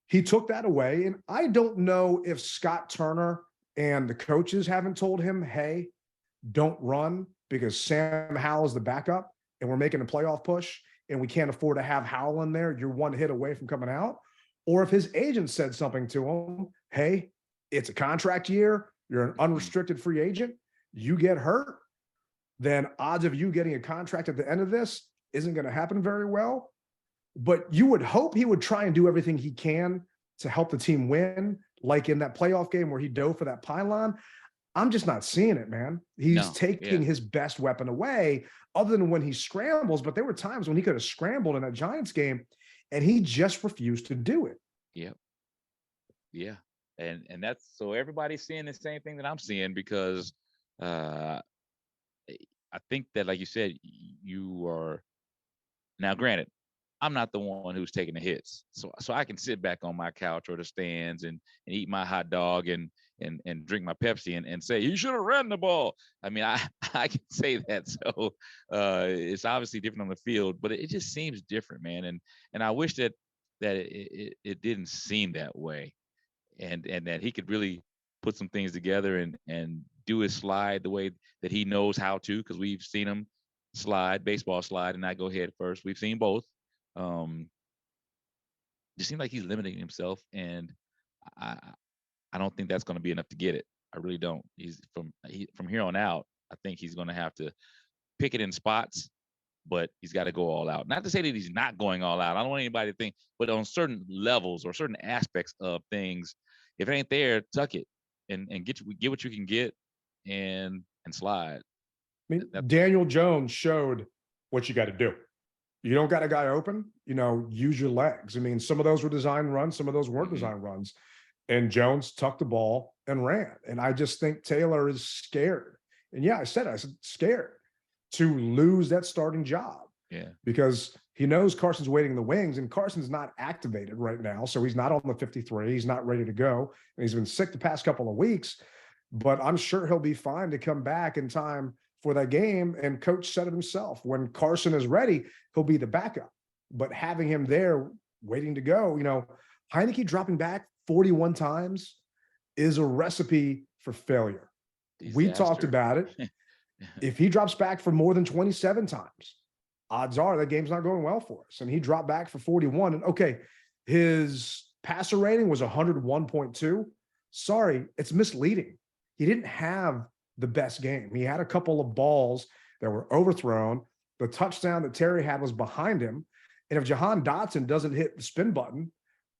he took that away, and I don't know if Scott Turner and the coaches haven't told him, hey, don't run because Sam Howell is the backup, and we're making a playoff push and we can't afford to have Howell in there, you're one hit away from coming out. Or if his agent said something to him, hey, it's a contract year, you're an unrestricted free agent, you get hurt, then odds of you getting a contract at the end of this isn't going to happen very well. But you would hope he would try and do everything he can to help the team win, like in that playoff game where he dove for that pylon. I'm just not seeing it, man. He's taking his best weapon away, other than when he scrambles. But there were times when he could have scrambled in that Giants game, and he just refused to do it. Yep. Yeah. And that's, so everybody's seeing the same thing that I'm seeing, because I think that, like you said, you are now, granted, I'm not the one who's taking the hits. So I can sit back on my couch or the stands and eat my hot dog and drink my Pepsi and say, he should have ran the ball. I mean, I can say that. So it's obviously different on the field, but it just seems different, man. And I wish that it didn't seem that way, and that he could really put some things together and do his slide the way that he knows how to, because we've seen him slide, baseball slide, and not go head first. We've seen both. Just seems like he's limiting himself, and I don't think that's going to be enough to get it. I really don't. He's from here on out, I think he's going to have to pick it in spots, but he's got to go all out. Not to say that he's not going all out. I don't want anybody to think, but on certain levels or certain aspects of things, if it ain't there, tuck it and get what you can get and slide. I mean, Daniel Jones showed what you got to do. You don't got a guy open, use your legs. I mean, some of those were design runs, some of those weren't design runs. And Jones tucked the ball and ran. And I just think Taylor is scared. And yeah, I said scared to lose that starting job. Yeah. Because he knows Carson's waiting in the wings, and Carson's not activated right now. So he's not on the 53. He's not ready to go. And he's been sick the past couple of weeks. But I'm sure he'll be fine to come back in time for that game. And coach said it himself, when Carson is ready, he'll be the backup. But having him there waiting to go, Heineke dropping back 41 times is a recipe for failure. Disaster. We talked about it. If he drops back for more than 27 times, odds are that game's not going well for us. And he dropped back for 41. And okay, his passer rating was 101.2. Sorry, it's misleading. He didn't have the best game. He had a couple of balls that were overthrown. The touchdown that Terry had was behind him. And if Jahan Dotson doesn't hit the spin button,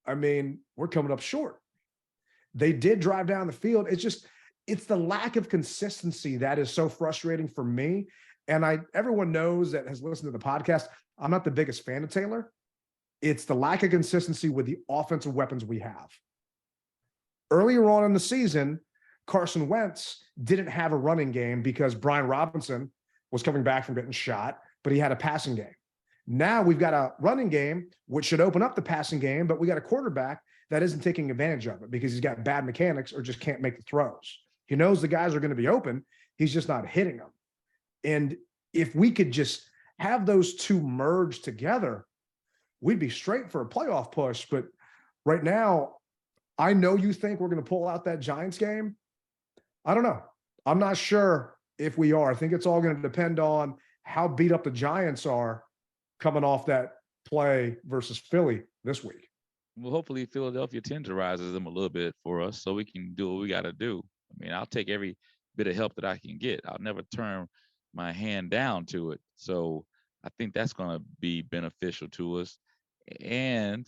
I mean, we're coming up short. They did drive down the field. It's the lack of consistency that is so frustrating for me. And everyone knows that has listened to the podcast, I'm not the biggest fan of Taylor. It's the lack of consistency with the offensive weapons we have. Earlier on in the season, Carson Wentz didn't have a running game because Brian Robinson was coming back from getting shot, but he had a passing game. Now we've got a running game, which should open up the passing game, but we got a quarterback that isn't taking advantage of it because he's got bad mechanics or just can't make the throws. He knows the guys are going to be open. He's just not hitting them. And if we could just have those two merge together, we'd be straight for a playoff push. But right now, I know you think we're going to pull out that Giants game. I don't know. I'm not sure if we are. I think it's all going to depend on how beat up the Giants are coming off that play versus Philly this week. Well, hopefully Philadelphia tenderizes them a little bit for us so we can do what we got to do. I mean, I'll take every bit of help that I can get. I'll never turn my hand down to it. So I think that's going to be beneficial to us. And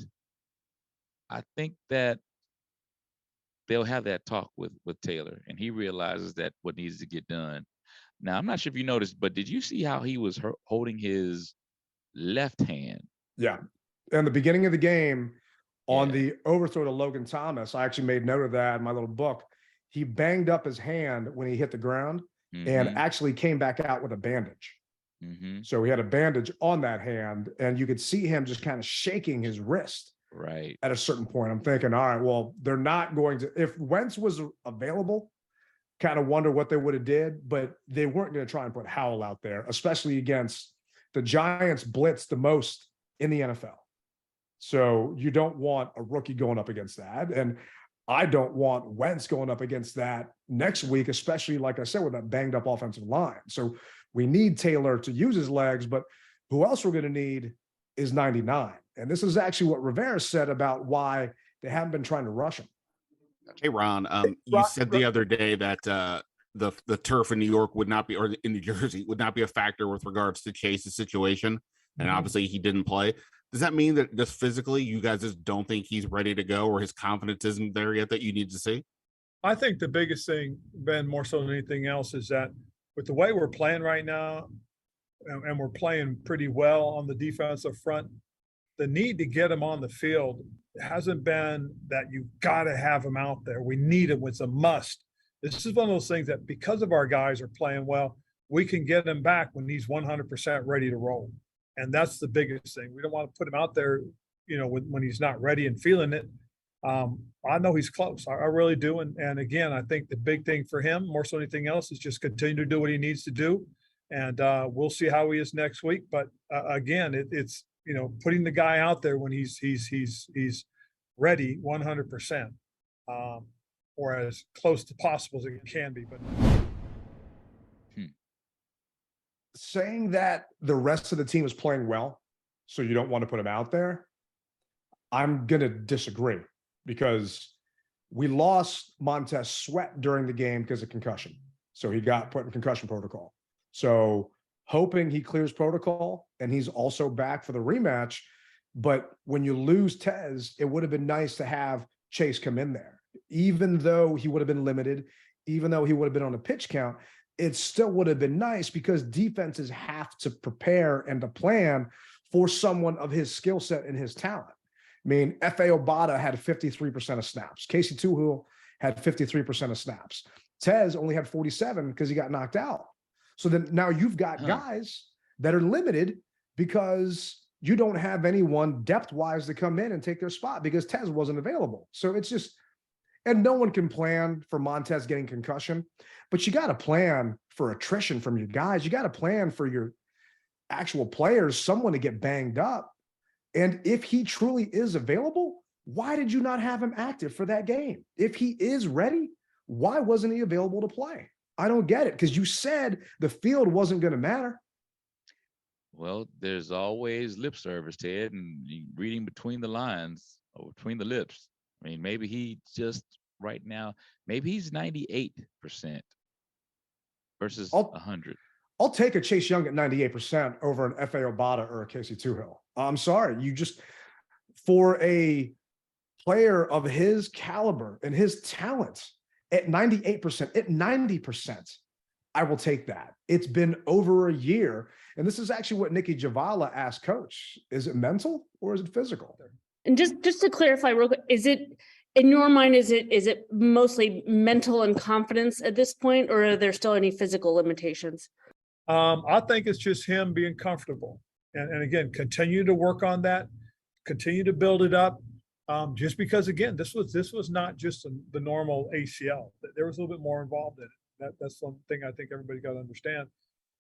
I think that they'll have that talk with Taylor, and he realizes that what needs to get done. Now, I'm not sure if you noticed, but did you see how he was holding his left hand? Yeah. In the beginning of the game, on the overthrow to Logan Thomas, I actually made note of that in my little book. He banged up his hand when he hit the ground and actually came back out with a bandage. So he had a bandage on that hand, and you could see him just kind of shaking his wrist. Right. At a certain point, I'm thinking, all right, well, they're not going to, if Wentz was available, kind of wonder what they would have did, but they weren't going to try and put Howell out there, especially against the Giants blitz the most in the NFL. So you don't want a rookie going up against that. And I don't want Wentz going up against that next week, especially, like I said, with that banged up offensive line. So we need Taylor to use his legs, but Who else we're going to need is 99. And this is actually what Rivera said about why they haven't been trying to rush him. Hey, Ron, you said the other day that the turf in New York would not be, or in New Jersey would not be a factor with regards to Chase's situation. And obviously he didn't play. Does that mean that just physically you guys just don't think he's ready to go, or his confidence isn't there yet that you need to see? I think the biggest thing, Ben, more so than anything else, is that with the way we're playing right now, and we're playing pretty well on the defensive front, the need to get him on the field hasn't been that you've got to have him out there. We need him. It's a must. This is one of those things that because of our guys are playing well, we can get him back when he's 100% ready to roll. And that's the biggest thing. We don't want to put him out there, when he's not ready and feeling it. I know he's close. I really do. And again, I think the big thing for him, more so than anything else, is just continue to do what he needs to do. And we'll see how he is next week. But again, it's putting the guy out there when he's ready 100%, or as close to possible as it can be. But saying that the rest of the team is playing well, so you don't want to put him out there, I'm going to disagree, because we lost Montez Sweat during the game because of concussion. So he got put in concussion protocol. So hoping he clears protocol and he's also back for the rematch. But when you lose Tez, it would have been nice to have Chase come in there. Even though he would have been limited, even though he would have been on a pitch count, it still would have been nice, because defenses have to prepare and to plan for someone of his skill set and his talent. I mean, F.A. Obata had 53% of snaps. Casey Tuhill had 53% of snaps. Tez only had 47 because he got knocked out. So then now you've got guys that are limited because you don't have anyone depth-wise to come in and take their spot because Tez wasn't available. So it's just, and no one can plan for Montez getting concussion, but you got to plan for attrition from your guys. You got to plan for your actual players, someone to get banged up. And if he truly is available, why did you not have him active for that game? If he is ready, why wasn't he available to play? I don't get it, because you said the field wasn't going to matter. Well, there's always lip service, Ted, and reading between the lines or between the lips. I mean, maybe he just right now, maybe he's 98% versus 100. I'll take a Chase Young at 98% over an F.A. Obata or a Casey Tuhill. I'm sorry. You just, for a player of his caliber and his talent at 98%, at 90%, I will take that. It's been over a year. And this is actually what Nikki Javala asked Coach. Is it mental or is it physical? And just to clarify real quick, is it, in your mind, is it mostly mental and confidence at this point, or are there still any physical limitations? I think it's just him being comfortable. And again, continue to work on that, continue to build it up. Just because, again, this was not just the normal ACL. There was a little bit more involved in it. That's one thing I think everybody got to understand.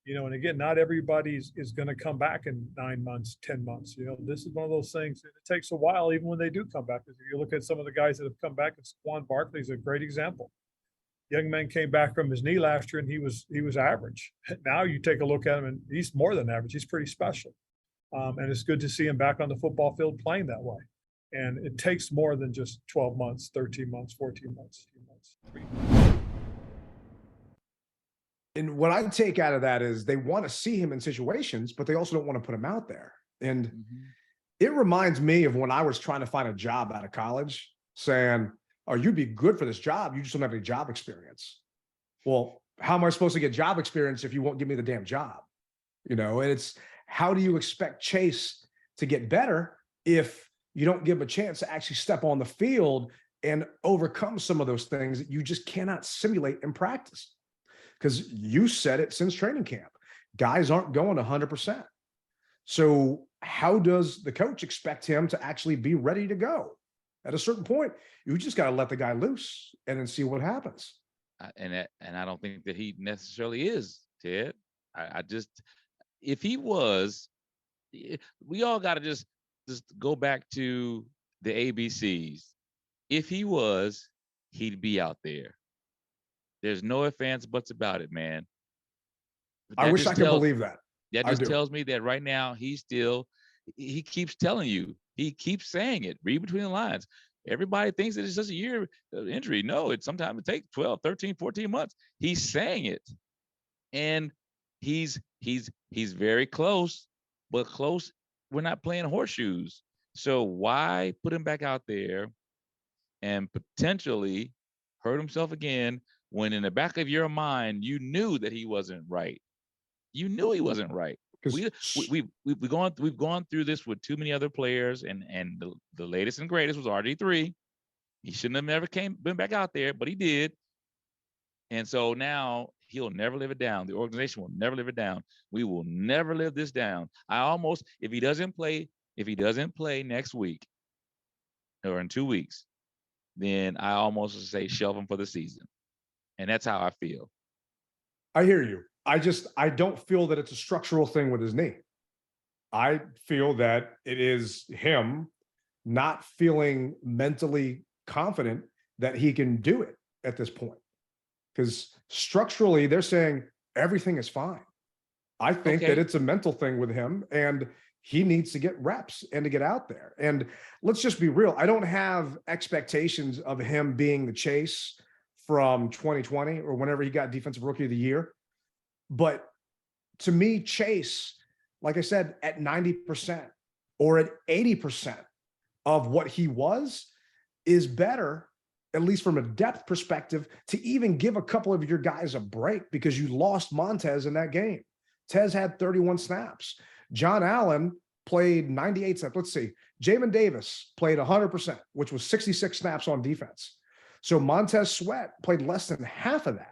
And again, not everybody is going to come back in 9 months, 10 months. This is one of those things. It takes a while, even when they do come back. If you look at some of the guys that have come back, and Saquon Barkley is a great example. Young man came back from his knee last year and he was average. Now you take a look at him and he's more than average. He's pretty special. And it's good to see him back on the football field playing that way. And it takes more than just 12 months, 13 months, 14 months, 2 months, 3 months. And what I take out of that is they want to see him in situations, but they also don't want to put him out there. And it reminds me of when I was trying to find a job out of college, saying, oh, you'd be good for this job. You just don't have any job experience. Well, how am I supposed to get job experience if you won't give me the damn job? And it's, how do you expect Chase to get better if you don't give him a chance to actually step on the field and overcome some of those things that you just cannot simulate in practice? Because you said it since training camp, guys aren't going 100%. So how does the coach expect him to actually be ready to go? At a certain point, you just got to let the guy loose and then see what happens. And I don't think that he necessarily is, Ted. I just, if he was, we all got to just go back to the ABCs. If he was, he'd be out there. There's no ifs, ands, buts about it, man. I wish I could believe that. That just tells me that right now he keeps telling you, he keeps saying it. Read between the lines. Everybody thinks that it's just a year injury. No, sometimes it takes 12, 13, 14 months. He's saying it. And he's very close, but close. We're not playing horseshoes. So why put him back out there and potentially hurt himself again when in the back of your mind you knew that he wasn't right? You knew he wasn't right. We've gone through this with too many other players, and the latest and greatest was RG3. He shouldn't have never been back out there, but he did. And so now he'll never live it down. The organization will never live it down. We will never live this down. If he doesn't play next week or in 2 weeks, then I almost say shelve him for the season. And that's how I feel. I hear you. I don't feel that it's a structural thing with his knee. I feel that it is him not feeling mentally confident that he can do it at this point. Because structurally, they're saying everything is fine. I think that it's a mental thing with him, and he needs to get reps and to get out there. And let's just be real. I don't have expectations of him being the Chase from 2020 or whenever he got Defensive Rookie of the Year. But to me, Chase, like I said, at 90% or at 80% of what he was is better, at least from a depth perspective, to even give a couple of your guys a break because you lost Montez in that game. Tez had 31 snaps. John Allen played 98 snaps. Let's see. Jamin Davis played 100%, which was 66 snaps on defense. So Montez Sweat played less than half of that.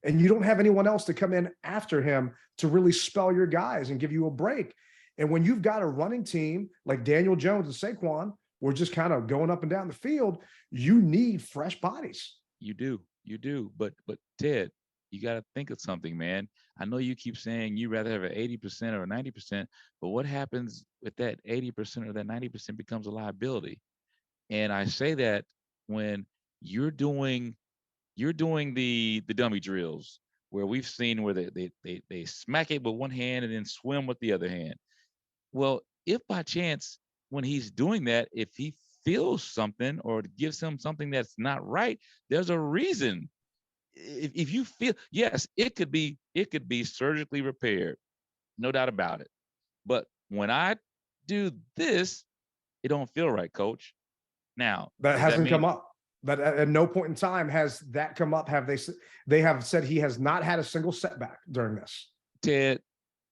And you don't have anyone else to come in after him to really spell your guys and give you a break. And when you've got a running team like Daniel Jones and Saquon, we're just kind of going up and down the field, you need fresh bodies. You do. But Ted, you got to think of something, man. I know you keep saying you rather have an 80% or a 90%, but what happens with that 80% or that 90% becomes a liability? And I say that when you're doing the dummy drills where we've seen where they smack it with one hand and then swim with the other hand. Well, if by chance when he's doing that, if he feels something or gives him something that's not right, there's a reason. If you feel, yes, it could be surgically repaired, no doubt about it. But when I do this, it don't feel right, Coach. Now that hasn't come up. But at no point in time has that come up. They have said he has not had a single setback during this. Ted,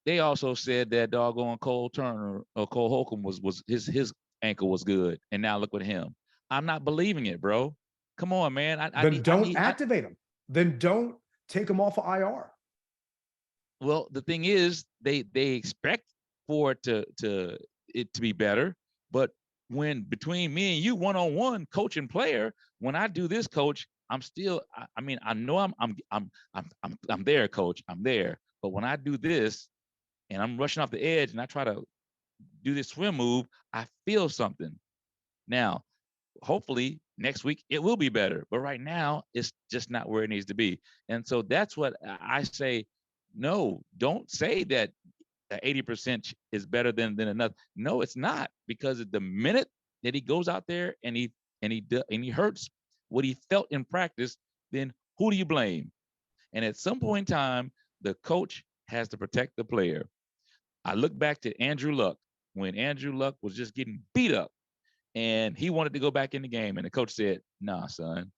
they also said that doggone Cole Turner or Cole Holcomb was his ankle was good, and now look with him. I'm not believing it, bro. Come on, man. Then don't activate him. Then don't take him off of IR. Well, the thing is, they expect for it to be better, but when between me and you one-on-one, coach and player, when I do this, Coach, I'm still. I mean, I know I'm there, Coach. I'm there. But when I do this, and I'm rushing off the edge, and I try to do this swim move, I feel something. Now, hopefully next week it will be better. But right now, it's just not where it needs to be. And so that's what I say. No, don't say that 80% is better than another. No, it's not, because the minute that he goes out there and he hurts what he felt in practice, then who do you blame? And at some point in time, the coach has to protect the player. I look back to Andrew Luck when Andrew Luck was just getting beat up and he wanted to go back in the game. And the coach said, "Nah, son,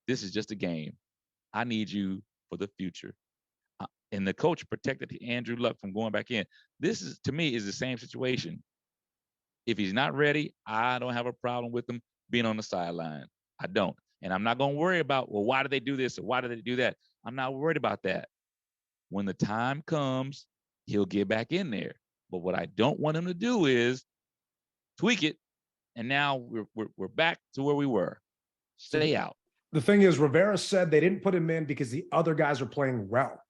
this is just a game. I need you for the future." And the coach protected Andrew Luck from going back in. This is, to me, is the same situation. If he's not ready, I don't have a problem with him being on the sideline. I don't. And I'm not going to worry about, well, why did they do this or why did they do that? I'm not worried about that. When the time comes, he'll get back in there. But what I don't want him to do is tweak it, and now we're back to where we were. Stay out. The thing is, Rivera said they didn't put him in because the other guys are playing well.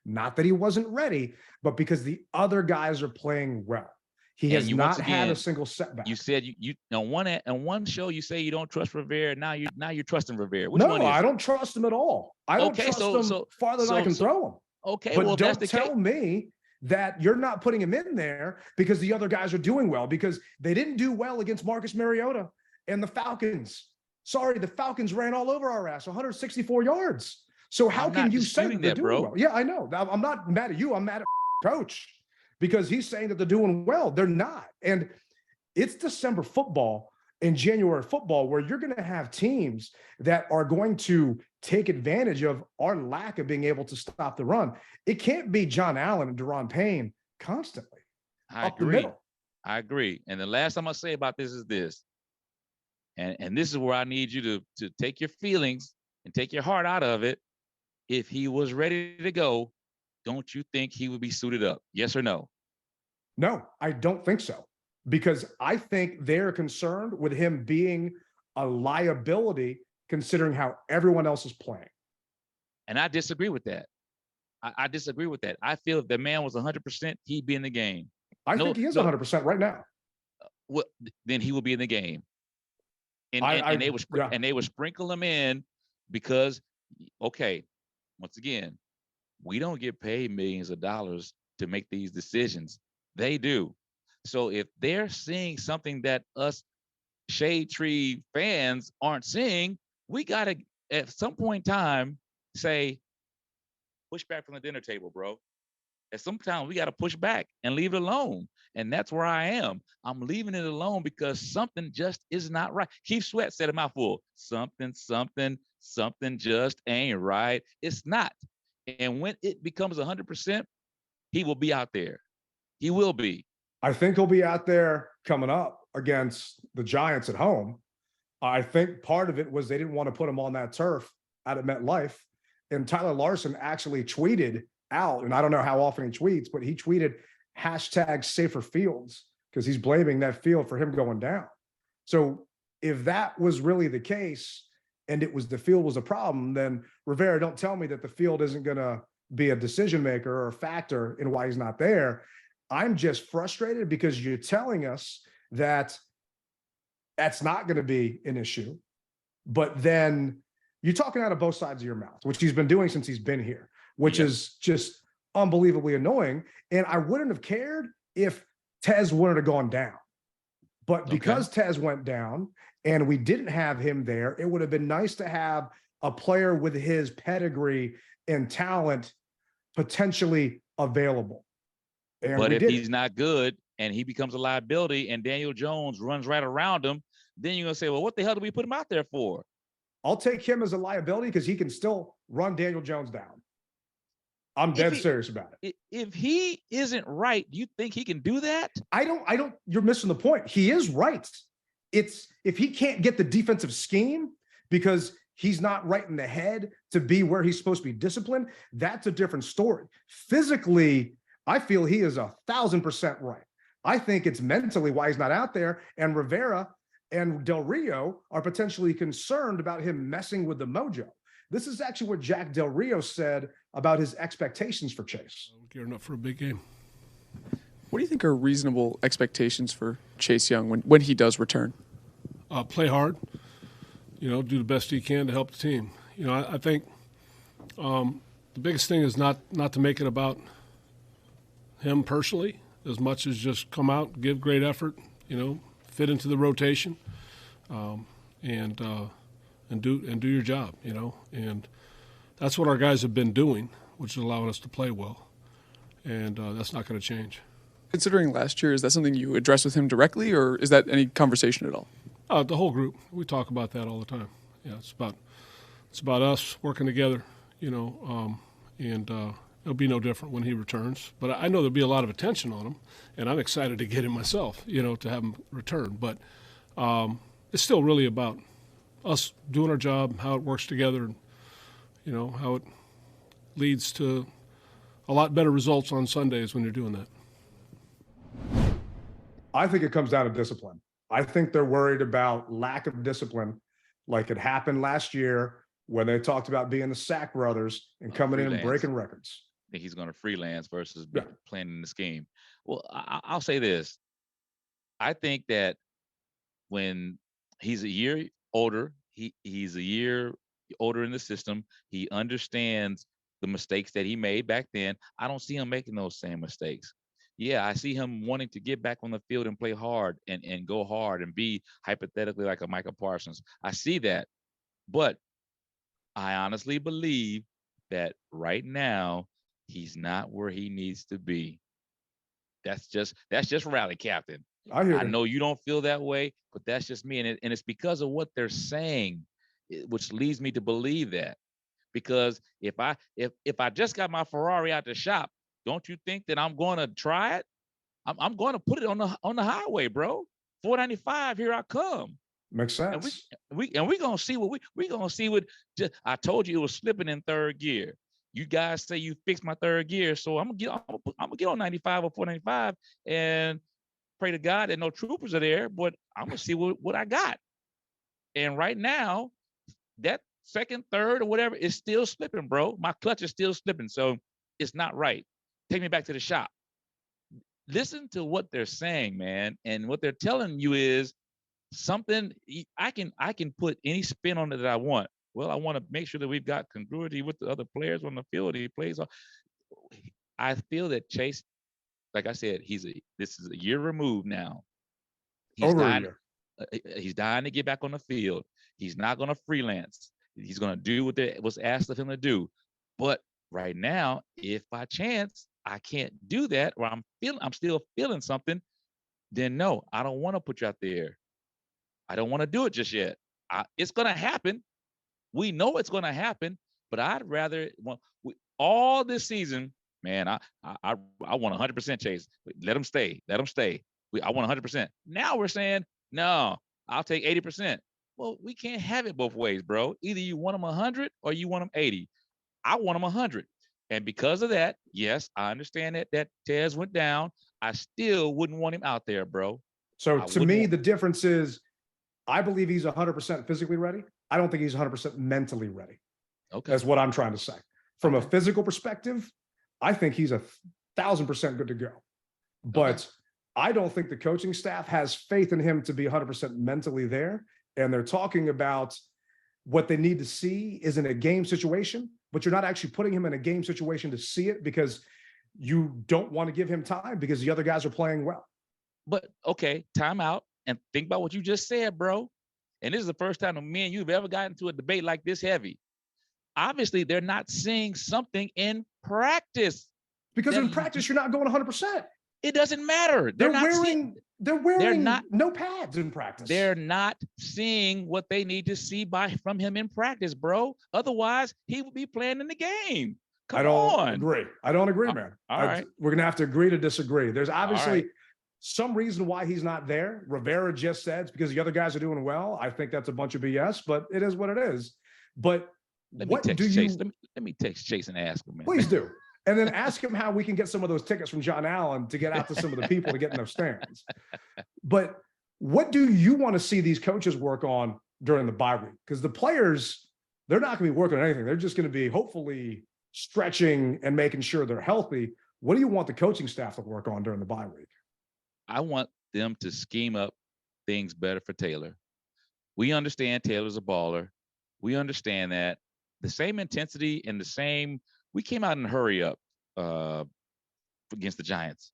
Not that he wasn't ready, but because the other guys are playing well. He has not had a single setback. You said you on one show you say you don't trust Rivera. Now you're trusting Rivera. Which one is I don't trust him at all. I don't trust him farther than I can throw him. Okay, but well, don't tell me that you're not putting him in there because the other guys are doing well, because they didn't do well against Marcus Mariota and the Falcons. Sorry, the Falcons ran all over our ass, 164 yards. So how I'm can not you say that disputing they're that, doing bro. well? Yeah, I know. I'm not mad at you. I'm mad at coach because he's saying that they're doing well. They're not. And it's December football and January football where you're going to have teams that are going to take advantage of our lack of being able to stop the run. It can't be John Allen and Deron Payne constantly. I up the agree. middle. I agree. And the last time I say about this is this. And this is where I need you to take your feelings and take your heart out of it. If he was ready to go, don't you think he would be suited up? Yes or no? No, I don't think so. Because I think they're concerned with him being a liability considering how everyone else is playing. And I disagree with that. I disagree with that. I feel if the man was 100%, he'd be in the game. I think he is 100% right now. Well, then he will be in the game. And, they would sprinkle him in because, okay, once again, we don't get paid millions of dollars to make these decisions. They do. So if they're seeing something that us Shade Tree fans aren't seeing, we got to, at some point in time, say, push back from the dinner table, bro. At some time, we got to push back and leave it alone. And that's where I am. I'm leaving it alone because something just is not right. Keith Sweat said a mouthful. Something just ain't right. It's not. And when it becomes 100%, he will be out there. He will be. I think he'll be out there coming up against the Giants at home. I think part of it was they didn't want to put him on that turf out at MetLife. And Tyler Larson actually tweeted out, and I don't know how often he tweets, but he tweeted #SaferFields because he's blaming that field for him going down. So if that was really the case and it was the field was a problem, then Rivera, don't tell me that the field isn't going to be a decision maker or a factor in why he's not there. I'm just frustrated because you're telling us that that's not going to be an issue, but then you're talking out of both sides of your mouth, which he's been doing since he's been here, which is just unbelievably annoying. And I wouldn't have cared if Tez wouldn't have gone down. But because Tez went down and we didn't have him there, it would have been nice to have a player with his pedigree and talent potentially available. And but if he's not good and he becomes a liability and Daniel Jones runs right around him, then you're going to say, well, what the hell do we put him out there for? I'll take him as a liability because he can still run Daniel Jones down. I'm dead serious about it. If he isn't right, do you think he can do that? I don't, you're missing the point. He is right. It's if he can't get the defensive scheme because he's not right in the head to be where he's supposed to be disciplined, that's a different story. Physically, I feel he is 1,000% right. I think it's mentally why he's not out there. And Rivera and Del Rio are potentially concerned about him messing with the mojo. This is actually what Jack Del Rio said about his expectations for Chase. We're gearing up for a big game. What do you think are reasonable expectations for Chase Young when he does return? Play hard, do the best he can to help the team. I think the biggest thing is not to make it about him personally as much as just come out, give great effort, fit into the rotation, and do your job, and that's what our guys have been doing, which is allowing us to play well, and that's not going to change. Considering last year, is that something you address with him directly, or is that any conversation at all? The whole group, we talk about that all the time. Yeah, it's about us working together, and it'll be no different when he returns. But I know there'll be a lot of attention on him, and I'm excited to get him myself, to have him return. But it's still really about us doing our job, how it works together, and, how it leads to a lot better results on Sundays when you're doing that. I think it comes down to discipline. I think they're worried about lack of discipline, like it happened last year when they talked about being the Sack brothers and coming in and breaking records. I think he's going to freelance versus playing in the scheme. Well, I'll say this. I think that when he's a year older, he's a year older in the system, he understands the mistakes that he made back then. I don't see him making those same mistakes. Yeah, I see him wanting to get back on the field and play hard and go hard and be hypothetically like a Michael Parsons. I see that. But I honestly believe that right now he's not where he needs to be. That's just rally captain. I know you don't feel that way, but that's just me. And it's because of what they're saying, which leads me to believe that. Because if I just got my Ferrari out the shop, don't you think that I'm going to try it? I'm going to put it on the highway, bro. 495, here I come. Makes sense. And we gonna see what we gonna see what. I told you it was slipping in third gear. You guys say you fixed my third gear, so I'm gonna get on 95 or 495 and pray to God that no troopers are there. But I'm gonna see what I got. And right now, that second, third, or whatever is still slipping, bro. My clutch is still slipping, so it's not right. Take me back to the shop. Listen to what they're saying, man, and what they're telling you is something. I can put any spin on it that I want. Well, I want to make sure that we've got congruity with the other players on the field. He plays. I feel that Chase, like I said, this is a year removed now. He's dying to get back on the field. He's not going to freelance. He's going to do what was asked of him to do. But right now, if by chance I can't do that, or I'm still feeling something, then no, I don't want to put you out there. I don't want to do it just yet. It's going to happen. We know it's going to happen, but I'd rather all this season, man. I want 100% Chase. Let him stay. Let him stay. I want 100%. Now we're saying no. I'll take 80%. Well, we can't have it both ways, bro. Either you want him 100 or you want him 80. I want him 100. And because of that, yes, I understand that Tez went down. I still wouldn't want him out there, bro. So to me, the difference is I believe he's 100% physically ready. I don't think he's 100% mentally ready. Okay. That's what I'm trying to say. From a physical perspective, I think he's 1,000% good to go. But I don't think the coaching staff has faith in him to be 100% mentally there. And they're talking about what they need to see is in a game situation, but you're not actually putting him in a game situation to see it because you don't want to give him time because the other guys are playing well. But okay, time out and think about what you just said, bro. And this is the first time me and you've ever gotten into a debate like this heavy. Obviously, they're not seeing something in practice. Because in practice, you're not going 100%. It doesn't matter. They're wearing no pads in practice. They're not seeing what they need to see from him in practice, bro. Otherwise, he would be playing in the game. I don't agree. I don't agree, man. All right. We're going to have to agree to disagree. There's obviously some reason why he's not there. Rivera just said it's because the other guys are doing well. I think that's a bunch of BS, but it is what it is. But let me text Chase and ask him, man. Please do. And then ask him how we can get some of those tickets from John Allen to get out to some of the people to get in those stands. But what do you want to see these coaches work on during the bye week? Because the players, they're not going to be working on anything. They're just going to be hopefully stretching and making sure they're healthy. What do you want the coaching staff to work on during the bye week? I want them to scheme up things better for Taylor. We understand Taylor's a baller. We understand that. The same intensity and we came out in a hurry up against the Giants,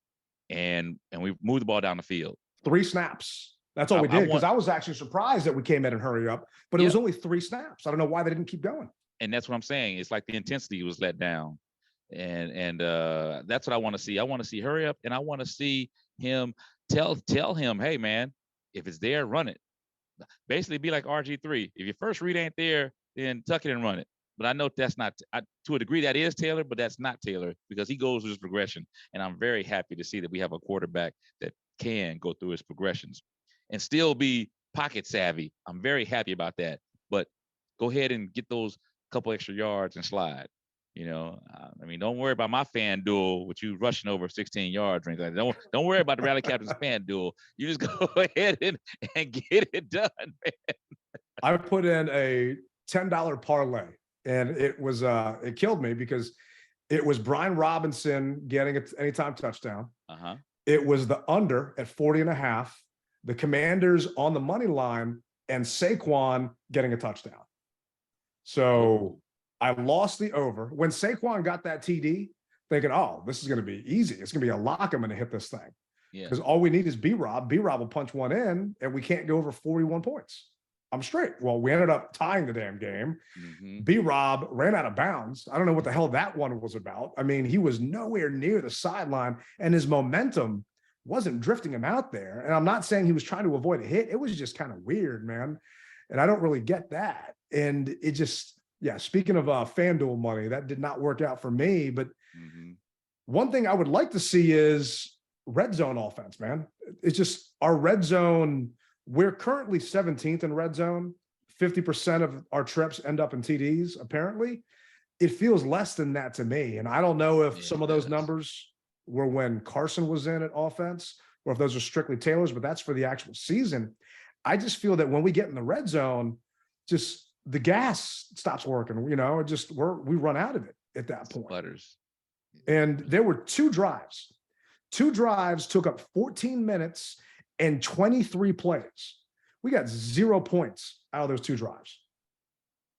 and we moved the ball down the field. 3 snaps. That's all we did, because I was actually surprised that we came in and hurry up, but it was only 3 snaps. I don't know why they didn't keep going. And that's what I'm saying. It's like the intensity was let down. And that's what I want to see. I want to see hurry up, and I want to see him tell him, hey, man, if it's there, run it. Basically be like RG3. If your first read ain't there, then tuck it and run it. But I know that's not, to a degree, that is Taylor, but that's not Taylor because he goes through his progression. And I'm very happy to see that we have a quarterback that can go through his progressions and still be pocket savvy. I'm very happy about that. But go ahead and get those couple extra yards and slide. Don't worry about my fan duel with you rushing over 16 yards or anything. Don't worry about the Rally Captain's fan duel. You just go ahead and get it done, man. I put in a $10 parlay, and it killed me because it was Brian Robinson getting an anytime touchdown. It was the under at 40.5, the Commanders on the money line, and Saquon getting a touchdown. So I lost the over. When Saquon got that TD, thinking, oh, this is going to be easy. It's going to be a lock. I'm going to hit this thing. Yeah. Because all we need is B-Rob. B-Rob will punch one in, and we can't go over 41 points. I'm straight. Well, we ended up tying the damn game. Mm-hmm. B-Rob ran out of bounds. I don't know what the hell that one was about. I mean, he was nowhere near the sideline, and his momentum wasn't drifting him out there. And I'm not saying he was trying to avoid a hit. It was just kind of weird, man. And I don't really get that. And it just, yeah, speaking of FanDuel money, that did not work out for me. But one thing I would like to see is red zone offense, man. It's just our red zone. We're currently 17th in red zone. 50% of our trips end up in TDs, apparently. It feels less than that to me. And I don't know if some of those numbers were when Carson was in at offense or if those are strictly Taylor's, but that's for the actual season. I just feel that when we get in the red zone, just the gas stops working. You know, it just we run out of it at that point. Sputters. And there were two drives. Two drives took up 14 minutes and 23 plays. We got 0 points out of those two drives.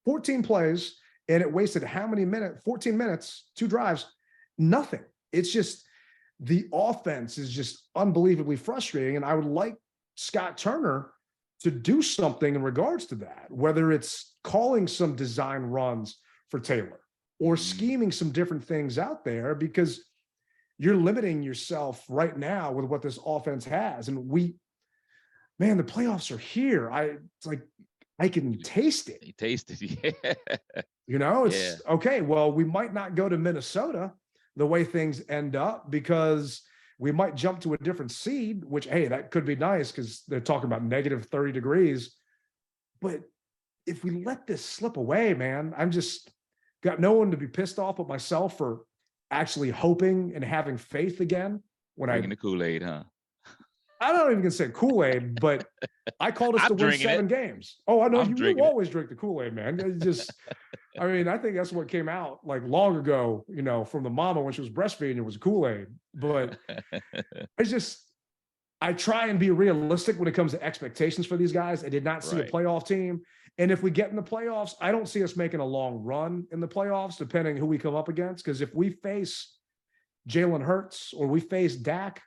14 plays, and it wasted how many minutes? 14 minutes, two drives, nothing. It's just the offense is just unbelievably frustrating. And I would like Scott Turner to do something in regards to that, whether it's calling some design runs for Taylor or scheming some different things out there, because you're limiting yourself right now with what this offense has. And the playoffs are here. It's like, I can taste it. You taste it, yeah. You know, it's okay. Well, we might not go to Minnesota the way things end up, because we might jump to a different seed, which, hey, that could be nice because they're talking about negative 30 degrees. But if we let this slip away, man, I'm just got no one to be pissed off but myself for actually hoping and having faith again. When Drinking the Kool-Aid, huh? I'm not even gonna say Kool-Aid, but I called us to win 7 games. Oh, I know you always drink the Kool-Aid, man. It's just, I mean, I think that's what came out like long ago, you know, from the mama when she was breastfeeding, it was Kool-Aid. But it's just, I try and be realistic when it comes to expectations for these guys. I did not see a playoff team. And if we get in the playoffs, I don't see us making a long run in the playoffs, depending who we come up against. Because if we face Jalen Hurts or we face Dak,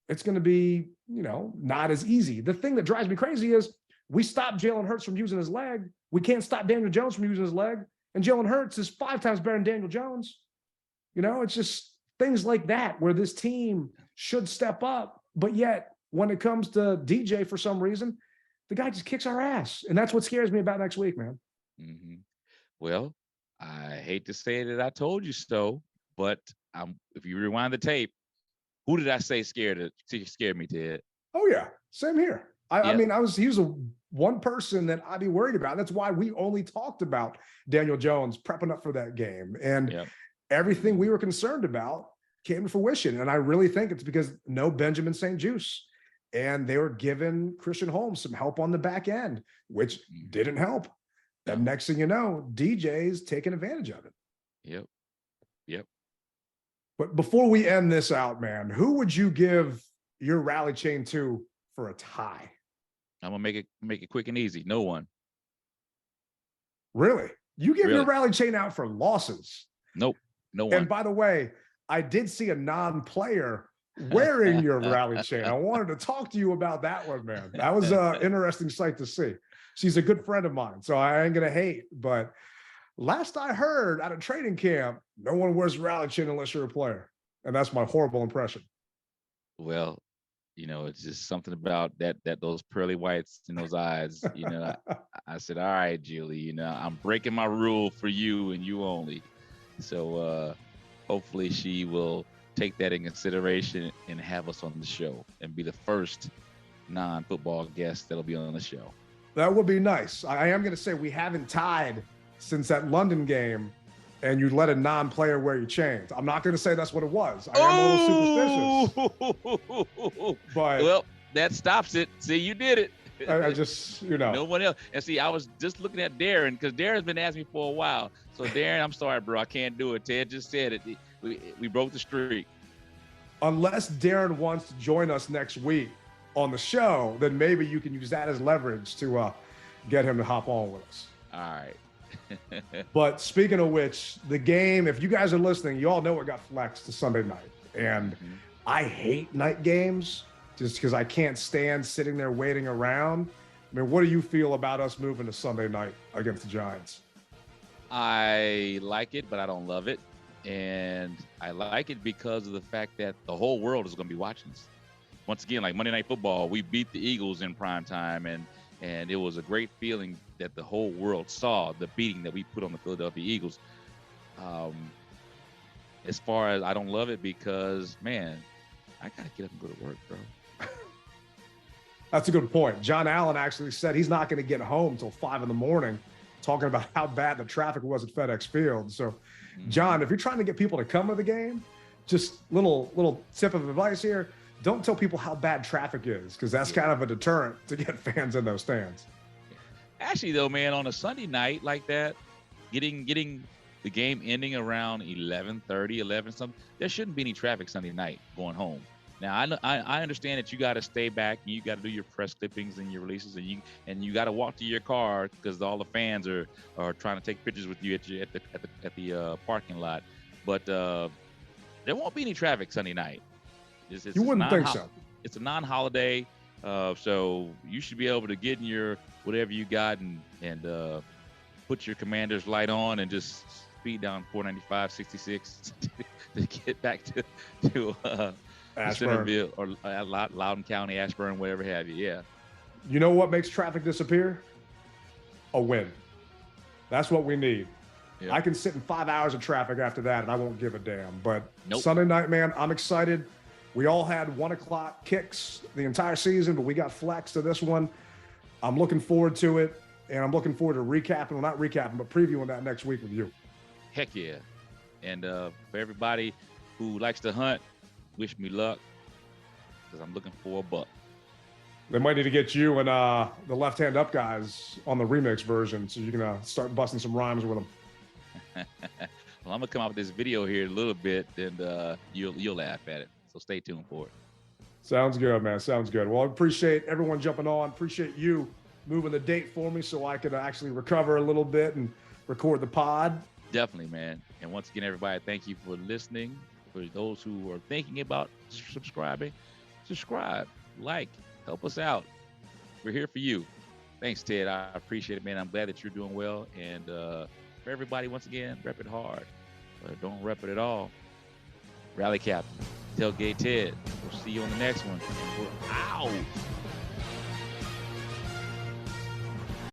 it's going to be, you know, not as easy. The thing that drives me crazy is we stopped Jalen Hurts from using his leg. We can't stop Daniel Jones from using his leg. And Jalen Hurts is 5 times better than Daniel Jones. You know, it's just things like that where this team should step up. But yet, when it comes to DJ, for some reason, the guy just kicks our ass. And that's what scares me about next week, man. Well, I hate to say that I told you so, but if you rewind the tape, who did I say scared me, Ted? Oh, yeah. Same here. I mean, he was one person that I'd be worried about. That's why we only talked about Daniel Jones prepping up for that game. And everything we were concerned about came to fruition. And I really think it's because no Benjamin St-Juste. And they were giving Christian Holmes some help on the back end, which didn't help. And next thing you know, DJ's taking advantage of it. Yep. But before we end this out, man, who would you give your rally chain to for a tie? I'm gonna make it quick and easy. No one. Really? You give your rally chain out for losses? Nope. No one. And by the way, I did see a non-player wearing your rally chain. I wanted to talk to you about that one, man. That was an interesting sight to see. She's a good friend of mine, so I ain't gonna hate. But last I heard out of training camp, no one wears rally chain unless you're a player. And that's my horrible impression. Well, you know, it's just something about that those pearly whites in those eyes. You know, I said, all right, Julie, you know, I'm breaking my rule for you and you only. So hopefully she will take that in consideration and have us on the show and be the first non-football guest that'll be on the show. That would be nice. I am going to say we haven't tied since that London game, and you let a non-player wear your chains. I'm not going to say that's what it was. I am a little superstitious. But well, that stops it. See, you did it. I just, you know. No one else. And see, I was just looking at Darren because Darren's been asking me for a while. So Darren, I'm sorry, bro. I can't do it. Ted just said it. We broke the streak. Unless Darren wants to join us next week on the show, then maybe you can use that as leverage to get him to hop on with us. All right. But speaking of which, the game, if you guys are listening, you all know it got flexed to Sunday night. And I hate night games just because I can't stand sitting there waiting around. I mean, what do you feel about us moving to Sunday night against the Giants? I like it, but I don't love it. And I like it because of the fact that the whole world is going to be watching us. Once again, like Monday Night Football, we beat the Eagles in prime time, and it was a great feeling that the whole world saw the beating that we put on the Philadelphia Eagles. As far as I don't love it because, man, I got to get up and go to work, bro. That's a good point. John Allen actually said he's not going to get home until 5 a.m, talking about how bad the traffic was at FedEx Field. So, John, if you're trying to get people to come to the game, just little tip of advice here. Don't tell people how bad traffic is, because that's kind of a deterrent to get fans in those stands. Actually, though, man, on a Sunday night like that, getting the game ending around 11:30, 11 something, there shouldn't be any traffic Sunday night going home. Now, I understand that you got to stay back and you got to do your press clippings and your releases, and you got to walk to your car because all the fans are trying to take pictures with you at the parking lot. But there won't be any traffic Sunday night. You wouldn't think so. It's a non-holiday, so you should be able to get in your whatever you got and put your commander's light on and just speed down 495, 66 to get back to Centerville or Loudoun County, Ashburn, whatever have you. Yeah. You know what makes traffic disappear? A win. That's what we need. Yeah. I can sit in 5 hours of traffic after that and I won't give a damn. But Sunday night, man, I'm excited. We all had 1 o'clock kicks the entire season, but we got flexed to this one. I'm looking forward to it, and I'm looking forward to recapping, well, not recapping, but previewing that next week with you. Heck yeah. And for everybody who likes to hunt, wish me luck, because I'm looking for a buck. They might need to get you and the Left Hand Up guys on the remix version so you can start busting some rhymes with them. Well, I'm going to come out with this video here in a little bit, and you'll laugh at it. So stay tuned for it. Sounds good, man. Sounds good. Well, I appreciate everyone jumping on. Appreciate you moving the date for me so I could actually recover a little bit and record the pod. Definitely, man. And once again, everybody, thank you for listening. For those who are thinking about subscribing, subscribe, like, help us out. We're here for you. Thanks, Ted. I appreciate it, man. I'm glad that you're doing well. And for everybody, once again, rep it hard. Don't rep it at all. Rally Captain, Tailgate Ted. We'll see you on the next one. We're out.